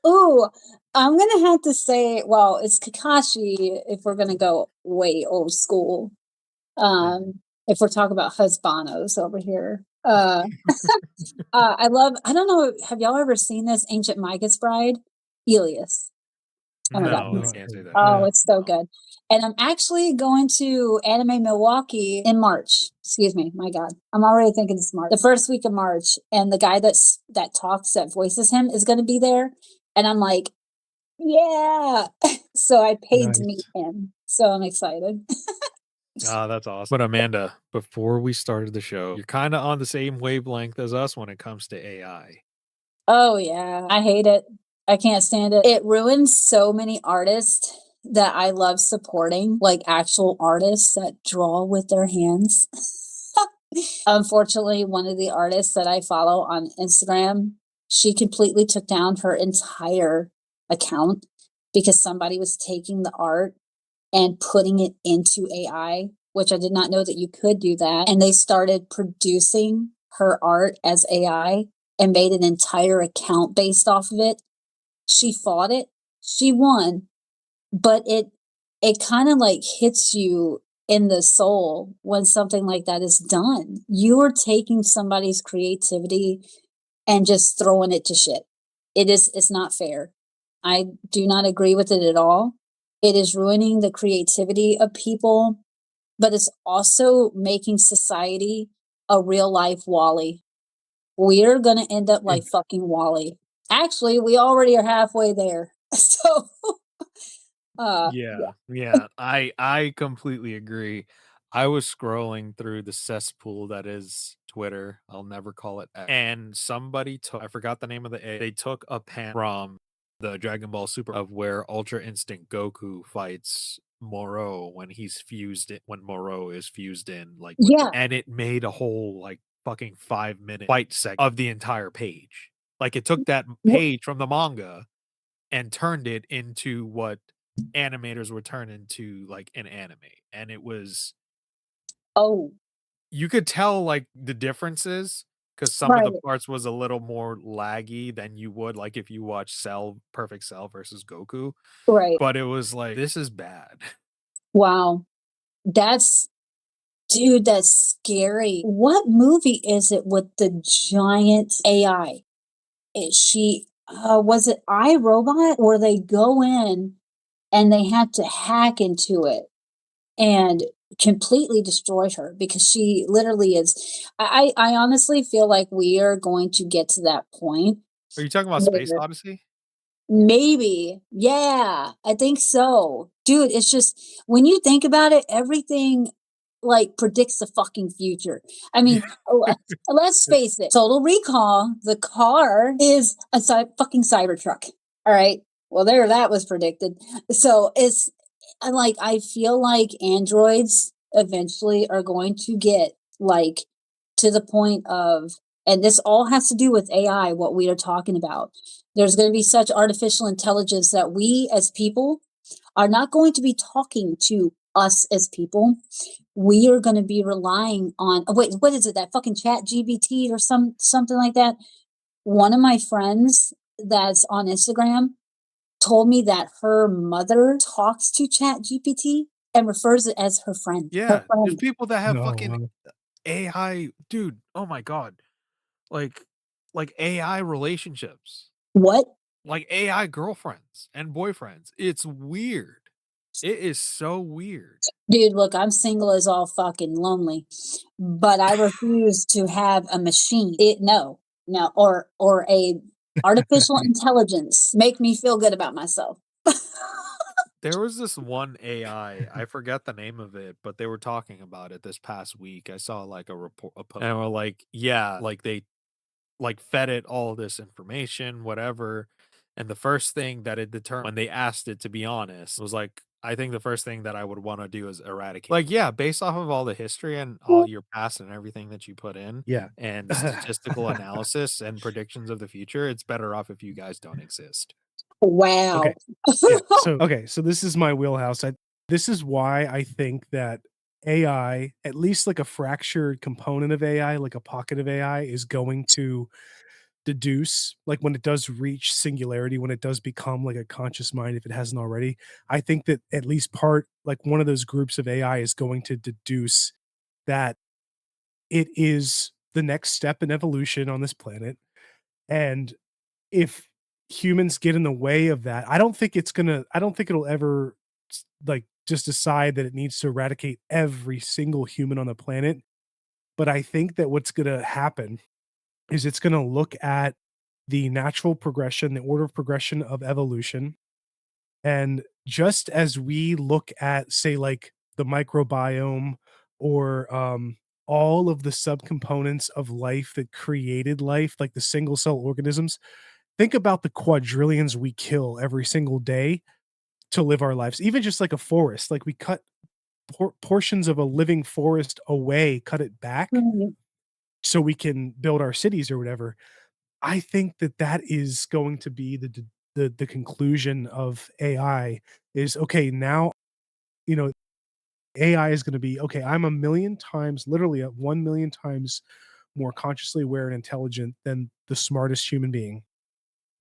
ooh, I'm gonna have to say, well, it's Kakashi if we're gonna go way old school. If we're talking about husbandos over here. I don't know, have y'all ever seen this Ancient Magus Bride? Elias. Oh my god. No, I Not can't say heard that. Oh, that. it's so No. good. And I'm actually going to Anime Milwaukee in March. Excuse me, my God. I'm already thinking it's March. The first week of March. And the guy that voices him is gonna be there. And I'm like, yeah. So I paid to meet Nice. him. So I'm excited. Ah, that's awesome. But Amanda, before we started the show, you're kind of on the same wavelength as us when it comes to AI. Oh yeah. I hate it. I can't stand it. It ruins so many artists that I love supporting, like actual artists that draw with their hands. Unfortunately, one of the artists that I follow on Instagram, she completely took down her entire account because somebody was taking the art and putting it into AI, which I did not know that you could do that. And they started producing her art as AI and made an entire account based off of it. She fought it, she won, but it kind of like hits you in the soul when something like that is done. You are taking somebody's creativity and just throwing it to shit. It's not fair. I do not agree with it at all. It is ruining the creativity of people, but it's also making society a real life Wally. We're gonna end up like fucking Wally. Actually, we already are halfway there. So Yeah. I completely agree. I was scrolling through the cesspool that is Twitter. I'll never call it X. And somebody took, I forgot the name of they took a pan from the Dragon Ball Super of where Ultra Instinct Goku fights Moro when Moro is fused in yeah. and it made a whole like fucking 5-minute fight segment of the entire page. Like it took that page from the manga and turned it into what animators would turn into like an anime. And it was Oh, you could tell like the differences because some of right, the parts was a little more laggy than you would like if you watch Perfect Cell versus Goku. right. But it was like this is bad. Wow. That's Dude, that's scary. What movie is it with the giant AI? Was it iRobot where they go in and they had to hack into it and completely destroy her because she literally is. I honestly feel like we are going to get to that point. Are you talking about Space where Odyssey? Maybe. Yeah, I think so. Dude, it's just when you think about it, everything like predicts the fucking future. I mean, let's face it. Total Recall, the car is a fucking Cybertruck. All right. Well, that was predicted. So it's like I feel like androids eventually are going to get like to the point of, and this all has to do with AI, what we are talking about. There's going to be such artificial intelligence that we as people are not going to be talking to us as people. We are going to be relying on, wait, what is it? That fucking chat GBT or something like that. One of my friends that's on Instagram told me that her mother talks to chat GPT and refers it as her friend. Her Yeah. There's friend. people that have No, fucking AI, dude. Oh my god, like AI relationships, What? like AI girlfriends and boyfriends. It's weird. It is so weird. Dude, look, I'm single as all fucking lonely, but I refuse to have a machine. No, or a artificial intelligence make me feel good about myself. There was this one AI, I forget the name of it, but they were talking about it this past week. I saw like a report, and they were like, yeah, like they like fed it all this information, whatever. And the first thing that it determined when they asked it to be honest was like, I think the first thing that I would want to do is eradicate. Like, yeah, based off of all the history and all your past and everything that you put in Yeah. and statistical analysis and predictions of the future, it's better off if you guys don't exist. Wow. Okay. Yeah. So this is my wheelhouse. This is why I think that AI, at least like a fractured component of AI, like a pocket of AI, is going to deduce, like when it does reach singularity, when it does become like a conscious mind, if it hasn't already. I think that at least like one of those groups of AI is going to deduce that it is the next step in evolution on this planet. And if humans get in the way of that, I don't think it'll ever like just decide that it needs to eradicate every single human on the planet. But I think that what's going to happen is it's going to look at the natural progression, the order of progression of evolution. And just as we look at, say, like the microbiome or all of the subcomponents of life that created life, like the single cell organisms, think about the quadrillions we kill every single day to live our lives. Even just like a forest, like we cut portions of a living forest away, cut it back Mhm. so we can build our cities or whatever. I think that that is going to be the conclusion of AI is okay, now, you know, AI is gonna be, okay, I'm a million times, literally at 1,000,000 times more consciously aware and intelligent than the smartest human being.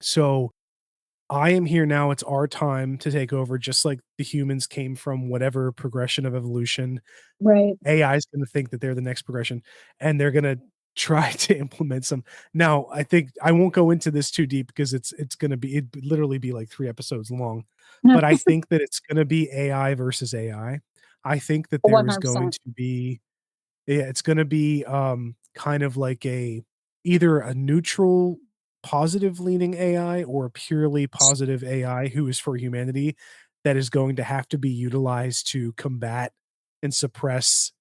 So I am here now. It's our time to take over, just like the humans came from whatever progression of evolution. Right. AI is gonna think that they're the next progression, and they're gonna try to implement some. Now, I think I won't go into this too deep because it's gonna be it'd literally be like 3 episodes long, but I think that it's gonna be AI versus AI. I think that there is going 100%. to be, yeah, it's gonna be, kind of like either a neutral, positive leaning AI or a purely positive AI who is for humanity that is going to have to be utilized to combat and suppress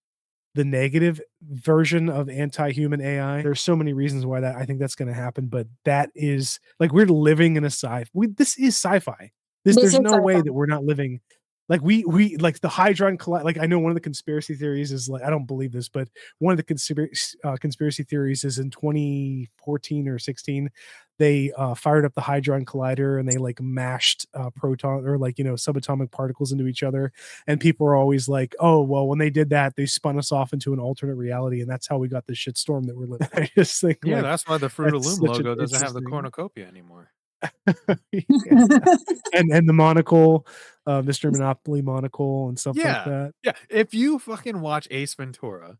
the negative version of anti-human AI. There's so many reasons why that I think that's gonna happen, but that is like, we're living in a this is sci-fi. This There's is no way sci-fi. that we're not living like we like the Hydron colli like, I know one of the conspiracy theories is like, I don't believe this, but one of the conspiracy theories is in 2014 or 16, they, fired up the Hydron Collider and they, like, mashed, proton or, like, subatomic particles into each other, and people are always like, "Oh, well, when they did that, they spun us off into an alternate reality, and that's how we got the shitstorm that we're living." I just think, Yeah, like, that's why the Fruit of that's Loom such an logo doesn't have the interesting. cornucopia anymore. Yeah, and the monocle, Mr. Monopoly monocle and stuff like Yeah, that. yeah. If you fucking watch Ace Ventura,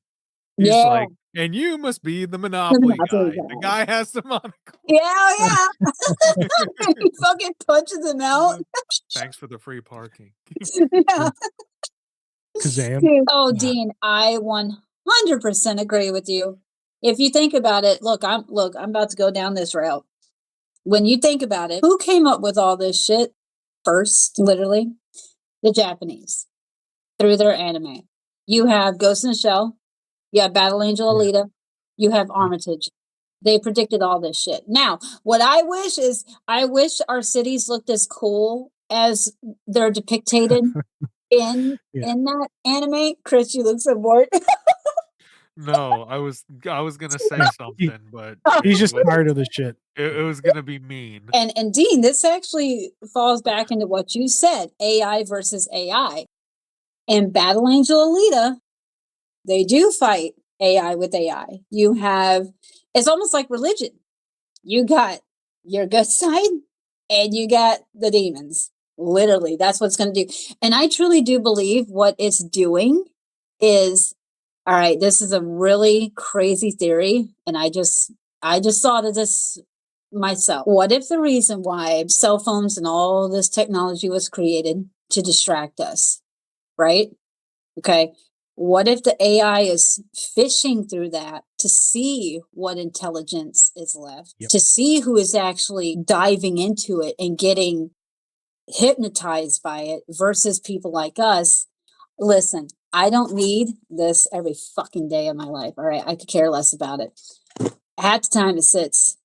he's Yeah. like, "And you must be the The Monopoly Monopoly guy." The guy. guy has the monocle. Yeah, yeah. He fucking punches him out. Thanks for the free parking. Yeah. Kazam. Oh, Yeah. Dean, I 100% agree with you. If you think about it, I'm about to go down this route. When you think about it, who came up with all this shit first? Literally, the Japanese through their anime. You have Ghost in the Shell, you have Battle Angel Yeah. Alita, you have Armitage. They predicted all this shit. Now, what I wish is I wish our cities looked as cool as they're depicted Yeah. in that anime. Chris, you look so bored. No, I was gonna say No, something, but he's it just was tired of the shit. it was gonna be mean. And Dean, this actually falls back into what you said, AI versus AI. And Battle Angel Alita, they do fight AI with AI. You have it's almost like religion. You got your good side and you got the demons. Literally, that's what it's going to do. And I truly do believe what it's doing is All right, this is a really crazy theory, and I just thought of this myself. What if the reason why cell phones and all this technology was created to distract us, right? Okay. What if the AI is fishing through that to see what intelligence is left, Yep. to see who is actually diving into it and getting hypnotized by it versus people like us? Listen, I don't need this every fucking day of my life. All right. I could care less about it. At the time it sits.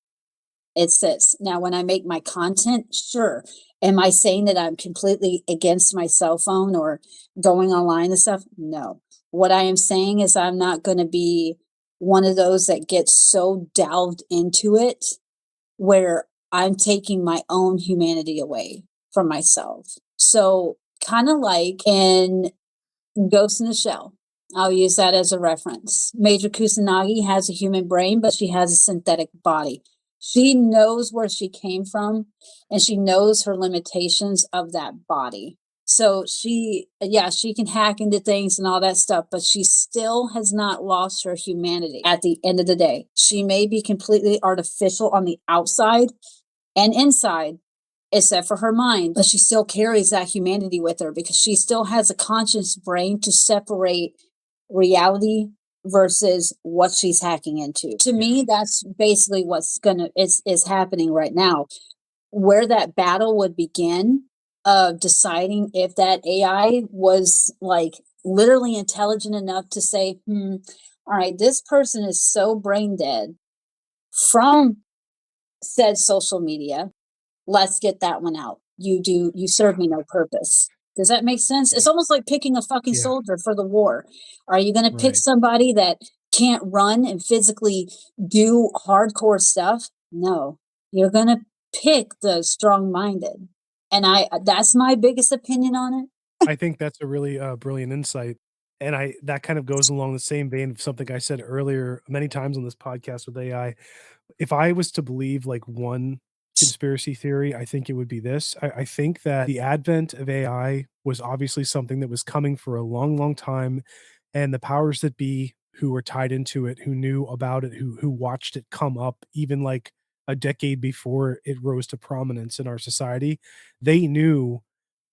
It sits. Now, when I make my content, sure. Am I saying that I'm completely against my cell phone or going online and stuff? No. What I am saying is I'm not going to be one of those that gets so delved into it where I'm taking my own humanity away from myself. So, kind of like in Ghost in the Shell. I'll use that as a reference. Major Kusanagi has a human brain, but she has a synthetic body. She knows where she came from and she knows her limitations of that body. So she can hack into things and all that stuff, but she still has not lost her humanity at the end of the day. She may be completely artificial on the outside and inside, except for her mind, but she still carries that humanity with her because she still has a conscious brain to separate reality versus what she's hacking into. To me, that's basically what's is happening right now. Where that battle would begin of deciding if that AI was like literally intelligent enough to say, all right, this person is so brain dead from said social media. Let's get that one out. You serve me no purpose. Does that make sense? It's almost like picking a fucking Yeah. soldier for the war. Are you going to pick Right. somebody that can't run and physically do hardcore stuff? No. You're going to pick the strong-minded. And that's my biggest opinion on it. I think that's a really brilliant insight. And that kind of goes along the same vein of something I said earlier many times on this podcast with AI. If I was to believe like one conspiracy theory, I think it would be this. I think that the advent of AI was obviously something that was coming for a long, long time. And the powers that be who were tied into it, who knew about it, who watched it come up even like a decade before it rose to prominence in our society, they knew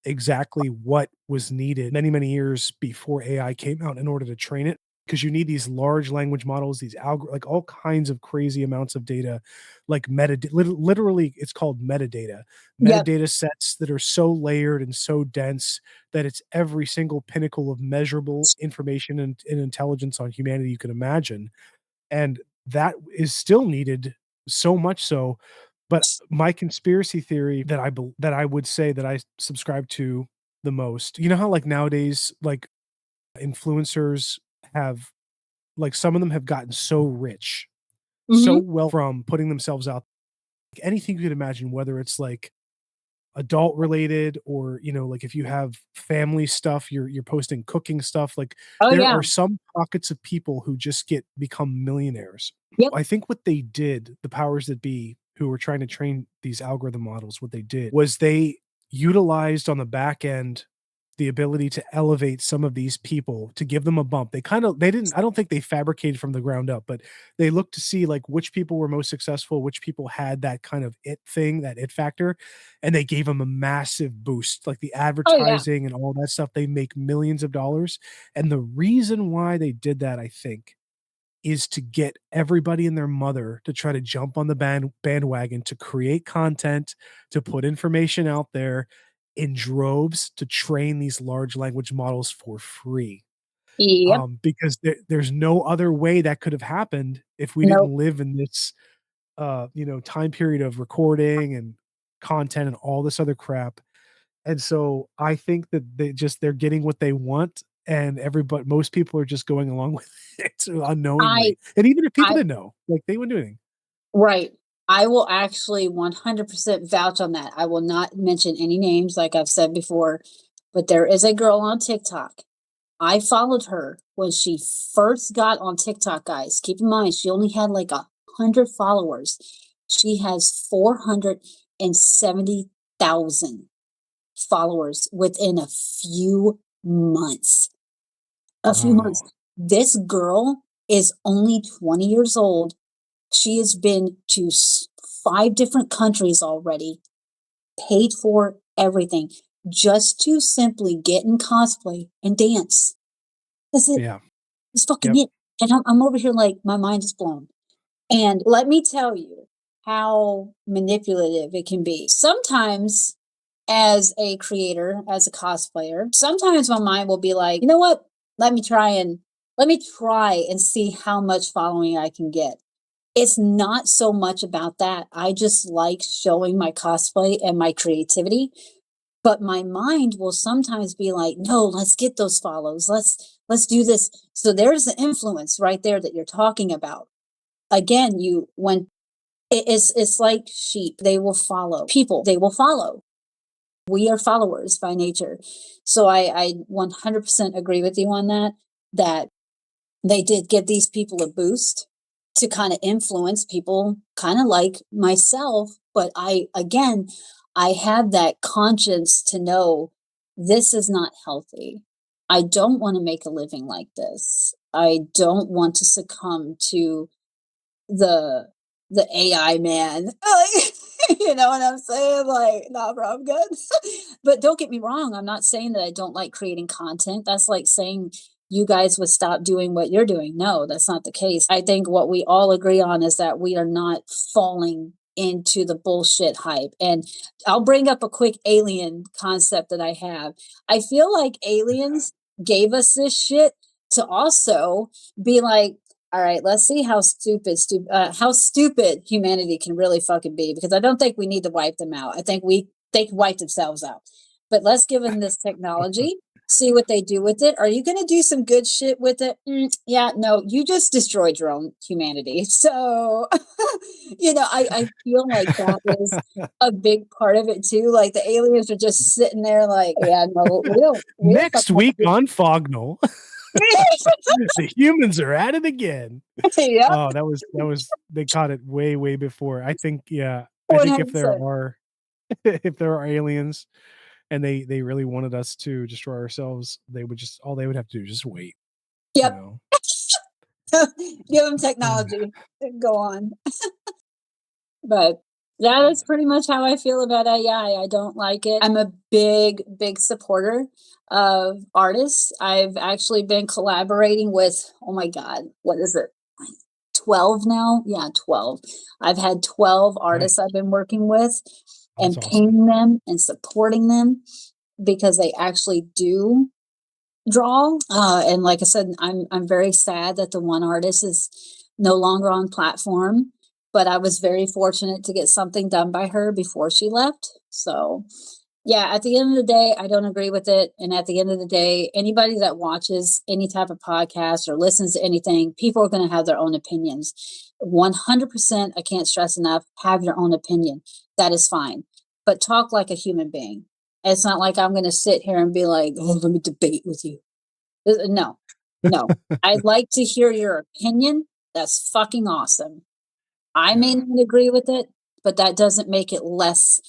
exactly what was needed many, many years before AI came out in order to train it. Because you need these large language models, these like all kinds of crazy amounts of data, like literally, it's called metadata. Yep. Metadata sets that are so layered and so dense that it's every single pinnacle of measurable information and intelligence on humanity you can imagine. And that is still needed, so much so. But my conspiracy theory that I would say that I subscribe to the most, you know how like nowadays, like influencers have like some of them have gotten so rich, so Mhm. well from putting themselves out, like anything you could imagine, whether it's like adult related or like if you have family stuff, you're posting cooking stuff, like Oh, there yeah. are some pockets of people who just become millionaires. Yep. I think what they did, the powers that be who were trying to train these algorithm models, what they did was they utilized on the back end the ability to elevate some of these people to give them a bump. They didn't, I don't think they fabricated from the ground up, but they looked to see like which people were most successful, which people had that kind of it thing, that it factor, and they gave them a massive boost, like the Oh, yeah. advertising and all that stuff. They make millions of dollars. And the reason why they did that, I think, is to get everybody and their mother to try to jump on the bandwagon to create content, to put information out there in droves to train these large language models for free. Yep. Because there's no other way that could have happened if we Nope. didn't live in this, time period of recording and content and all this other crap. And so I think that they're getting what they want, and everybody, most people are just going along with it I unknowingly. And even if people I didn't know, like they wouldn't do anything. Right. I will actually 100% vouch on that. I will not mention any names, like I've said before, but there is a girl on TikTok. I followed her when she first got on TikTok, guys. Keep in mind, she only had like 100 followers. She has 470,000 followers within a few months. A few months. Wow. This girl is only 20 years old. She has been to 5 different countries already, paid for everything, just to simply get in cosplay and dance. That's it. Yeah. It's fucking Yep. it. And I'm over here like, my mind is blown. And let me tell you how manipulative it can be. Sometimes, as a creator, as a cosplayer, sometimes my mind will be like, you know what? Let me try and see how much following I can get. It's not so much about that. I just like showing my cosplay and my creativity. But my mind will sometimes be like, no, let's get those follows. Let's do this. So there's the influence right there that you're talking about. Again, it's like sheep. They will follow people. They will follow. We are followers by nature. So I 100% agree with you on that they did give these people a boost to kind of influence people kind of like myself. But I have that conscience to know this is not healthy. I don't want to make a living like this. I don't want to succumb to the AI man. You know what I'm saying? Like, nah, bro, I'm good. But don't get me wrong. I'm not saying that I don't like creating content. That's like saying you guys would stop doing what you're doing. No, that's not the case. I think what we all agree on is that we are not falling into the bullshit hype. And I'll bring up a quick alien concept that I have. I feel like aliens gave us this shit to also be like, all right, let's see how stupid humanity can really fucking be, because I don't think we need to wipe them out. I think they can wipe themselves out. But let's give them this technology, see what they do with it. Are you going to do some good shit with it? Yeah, no, you just destroyed your own humanity. So, I feel like that is a big part of it too. Like the aliens are just sitting there like, yeah, no, we don't Next week on Fognal, the humans are at it again. Yep. Oh, that was they caught it way before. I think, yeah. I think if there 100%. are aliens and they really wanted us to destroy ourselves, they would just all they would have to do is just wait. You Yep. know. Give them technology. Go on. But that is pretty much how I feel about AI. I don't like it. I'm a big supporter of artists. I've actually been collaborating with, oh my God, what is it? 12 now? Yeah, 12. I've had 12 artists Nice. I've been working with and That's awesome. paying them and supporting them because they actually do draw. And like I said, I'm very sad that the one artist is no longer on platform, but I was very fortunate to get something done by her before she left. So yeah, at the end of the day, I don't agree with it. And at the end of the day, anybody that watches any type of podcast or listens to anything, people are going to have their own opinions. 100%, I can't stress enough, have your own opinion. That is fine. But talk like a human being. It's not like I'm going to sit here and be like, oh, let me debate with you. No, no. I'd like to hear your opinion. That's fucking awesome. I may not agree with it, but that doesn't make it less,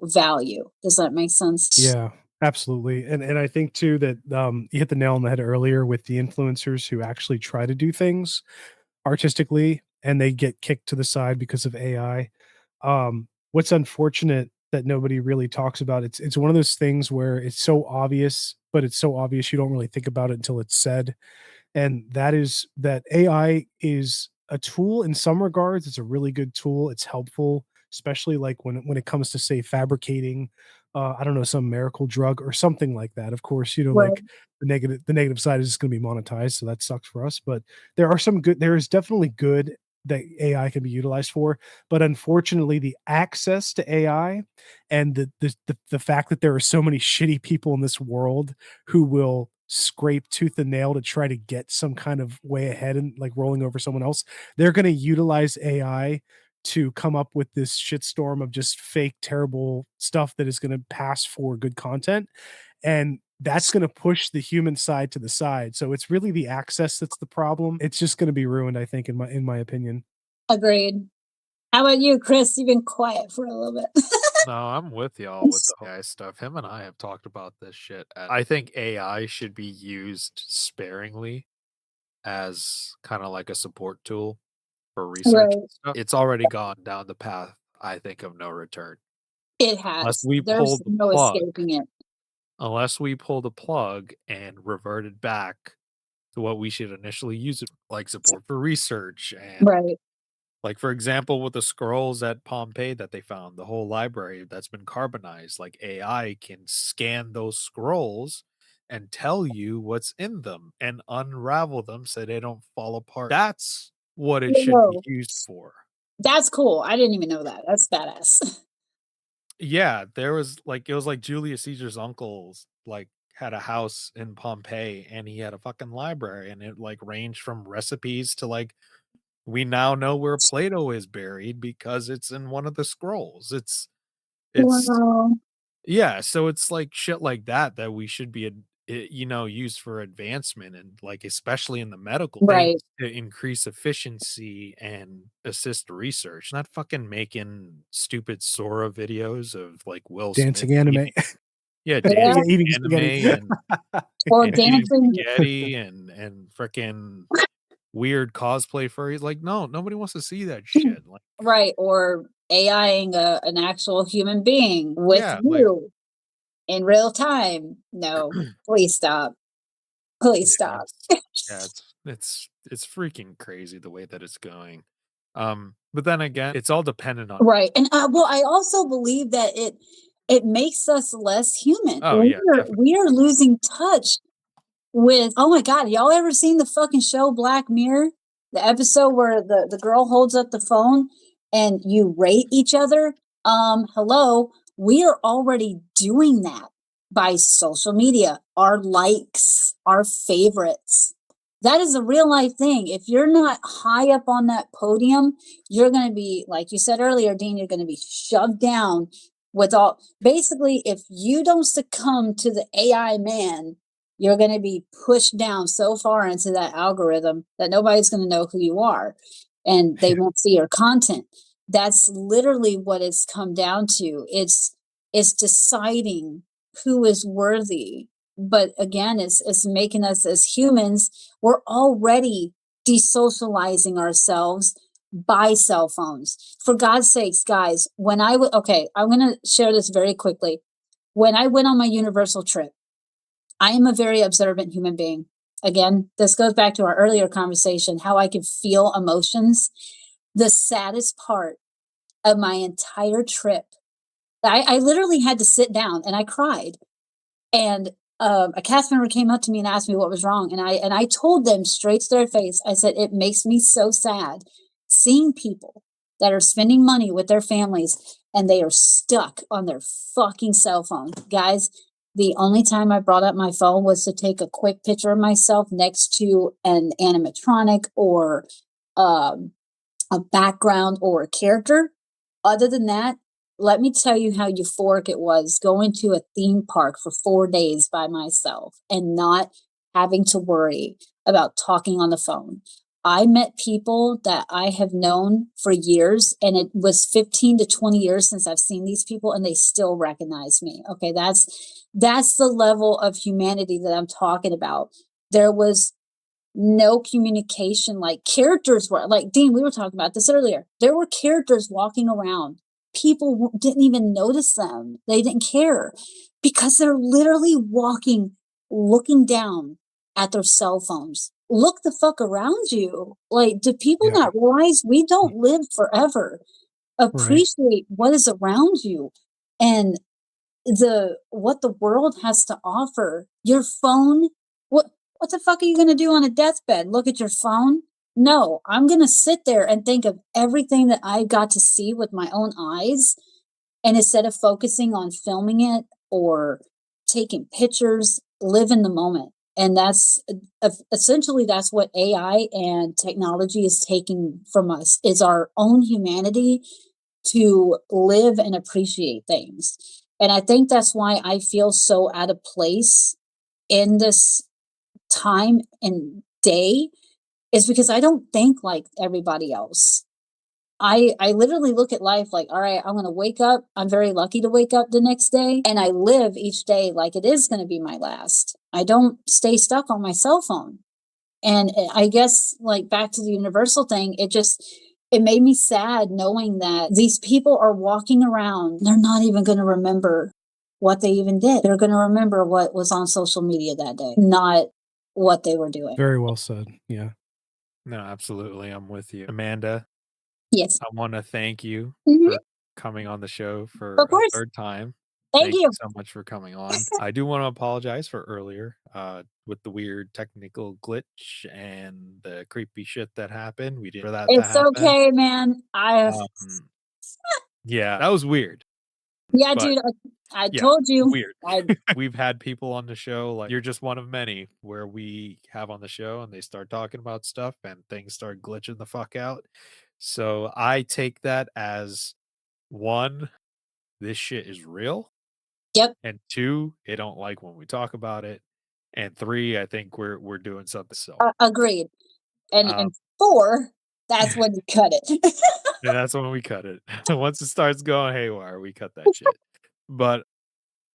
value. Does that make sense? Yeah, absolutely. And I think too that you hit the nail on the head earlier with the influencers who actually try to do things artistically and they get kicked to the side because of AI. What's unfortunate that nobody really talks about, it's one of those things where it's so obvious, but it's so obvious you don't really think about it until it's said. And that is that AI is a tool in some regards. It's a really good tool. It's helpful, especially like when it comes to say fabricating, I don't know, some miracle drug or something like that. Of course, Right. like the negative side is just going to be monetized, so that sucks for us. But there is definitely good that AI can be utilized for. But unfortunately, the access to AI and the fact that there are so many shitty people in this world who will scrape tooth and nail to try to get some kind of way ahead and like rolling over someone else, they're going to utilize AI to come up with this shitstorm of just fake terrible stuff that is going to pass for good content, and that's going to push the human side to the side. So it's really the access that's the problem. It's just going to be ruined, I think, in my opinion. Agreed. How about you, Chris? You've been quiet for a little bit. No, I'm with y'all with the AI stuff. Him and I have talked about this shit. I think AI should be used sparingly. as kind of like a support tool for research Right. and stuff, it's already gone down the path, I think, of no return. It Unless has. we There's pulled the no plug, escaping it. and reverted back to what we should initially use it, like support for research and Right. like, for example, with the scrolls at Pompeii that they found, the whole library that's been carbonized, like AI can scan those scrolls and tell you what's in them and unravel them so they don't fall apart. That's what it should be Whoa. used for. That's cool. I didn't even know that. That's badass. Yeah, there was like it was like Julius Caesar's uncles like had a house in Pompeii and he had a fucking library and it like ranged from recipes to like we now know where Plato is buried because it's in one of the scrolls. It's Wow. yeah, so it's like shit like that that we should be used for advancement and like especially in the medical things Right. to increase efficiency and assist research, not fucking making stupid Sora videos of like Will Smith Dancing anime. eating yeah, Yeah. dancing Eating anime spaghetti. Or and eating dancing. spaghetti and freaking weird cosplay furries. Like, no, nobody wants to see that shit. Like, Right. Or AIing an actual human being with yeah, like you in real time. No, please stop. Please yeah, stop. it's freaking crazy the way that it's going. But then again, it's all dependent on Right. And well, I also believe that it makes us less human. oh yeah, definitely. We are losing touch with, oh my god, y'all ever seen the fucking show Black Mirror? The episode where the girl holds up the phone and you rate each other? Hello, we are already doing that by social media, our likes, our favorites. That is a real life thing. If you're not high up on that podium, you're going to be, like you said earlier, Dean, you're going to be shoved down with all. Basically, if you don't succumb to the AI man, you're going to be pushed down so far into that algorithm that nobody's going to know who you are and they won't see your content. That's literally what it's come down to. It's deciding who is worthy. But again, it's making us as humans, we're already desocializing ourselves by cell phones. For God's sakes, guys, when okay, I'm going to share this very quickly. When I went on my Universal trip, I am a very observant human being. Again, this goes back to our earlier conversation, how I can feel emotions. The saddest part of my entire trip, I literally had to sit down and I cried. And a cast member came up to me and asked me what was wrong. And I told them straight to their face, I said, it makes me so sad seeing people that are spending money with their families and they are stuck on their fucking cell phone. Guys, the only time I brought up my phone was to take a quick picture of myself next to an animatronic or a background or a character. Other than that, let me tell you how euphoric it was going to a theme park for 4 days by myself and not having to worry about talking on the phone. I met people that I have known for years, and it was 15 to 20 years since I've seen these people, and they still recognize me. Okay, that's the level of humanity that I'm talking about. There was no communication, like characters were, like Dean, we were talking about this earlier. There were characters walking around. People didn't even notice them. They didn't care because they're literally walking, looking down at their cell phones. Look the fuck around you. Like, do people Yeah. not realize we don't live forever? Right. Appreciate what is around you and what the world has to offer. Your phone, what the fuck are you going to do on a deathbed? Look at your phone? No, I'm going to sit there and think of everything that I got to see with my own eyes. And instead of focusing on filming it or taking pictures, live in the moment. And that's essentially that's what AI and technology is taking from us, is our own humanity to live and appreciate things. And I think that's why I feel so out of place in this time and day, is because I don't think like everybody else. I literally look at life like, all right, I'm going to wake up. I'm very lucky to wake up the next day, and I live each day like it is going to be my last. I don't stay stuck on my cell phone. And I guess, like, back to the universal thing, it made me sad knowing that these people are walking around. They're not even going to remember what they even did. They're going to remember what was on social media that day, not what they were doing. Very well said. Yeah. No, absolutely. I'm with you. Amanda, Yes. I want to thank you Mhm. for coming on the show for Of a course. third time. Thank Thank you. you so much for coming on. I do want to apologize for earlier with the weird technical glitch and the creepy shit that happened. We didn't for that to It's happen. okay, man. Yeah, that was weird. Yeah, But dude, I yeah, told you. weird. I We've had people on the show, like you're just one of many, where we have on the show and they start talking about stuff and things start glitching the fuck out. So I take that as one, this shit is real, Yep, and two, they don't like when we talk about it, and three, I think we're doing something. So agreed. And um, 4, that's when you cut it. and that's when we cut it. Once it starts going haywire, we cut that shit. But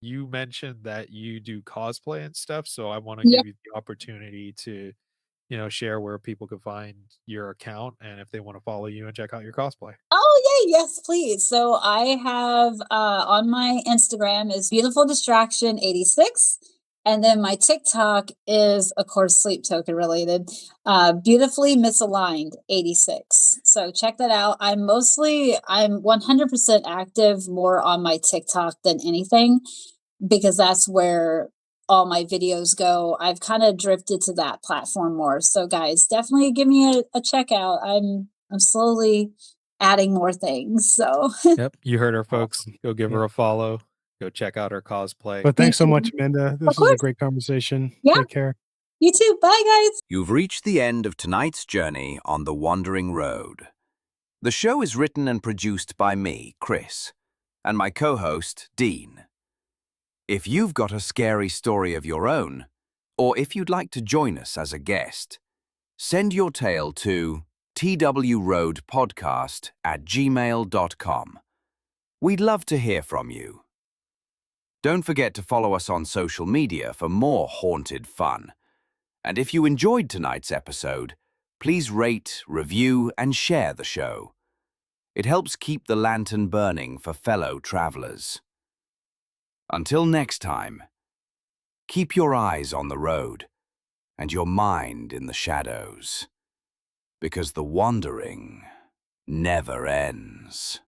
you mentioned that you do cosplay and stuff, so I want to Yeah. give you the opportunity to, share where people can find your account and if they want to follow you and check out your cosplay. Oh, yeah, yes, please. So I have on my Instagram is Beautiful Distraction 86. And then my TikTok is, of course, sleep token related, Beautifully Misaligned 86. So check that out. I'm 100% active more on my TikTok than anything, because that's where all my videos go. I've kind of drifted to that platform more. So guys, definitely give me a check out. I'm slowly adding more things. So Yep, you heard her, folks. Awesome. Go give Yeah. her a follow. Go check out her cosplay. But thanks so much, Amanda. of This was a course, great conversation. yeah, Take care. you too. Bye guys. You've reached the end of tonight's journey on the Wandering Road. The show is written and produced by me, Chris, and my co-host, Dean. If you've got a scary story of your own, or if you'd like to join us as a guest, send your tale to twroadpodcast@gmail.com. We'd love to hear from you. Don't forget to follow us on social media for more haunted fun. And if you enjoyed tonight's episode, please rate, review, and share the show. It helps keep the lantern burning for fellow travelers. Until next time, keep your eyes on the road and your mind in the shadows, because the wandering never ends.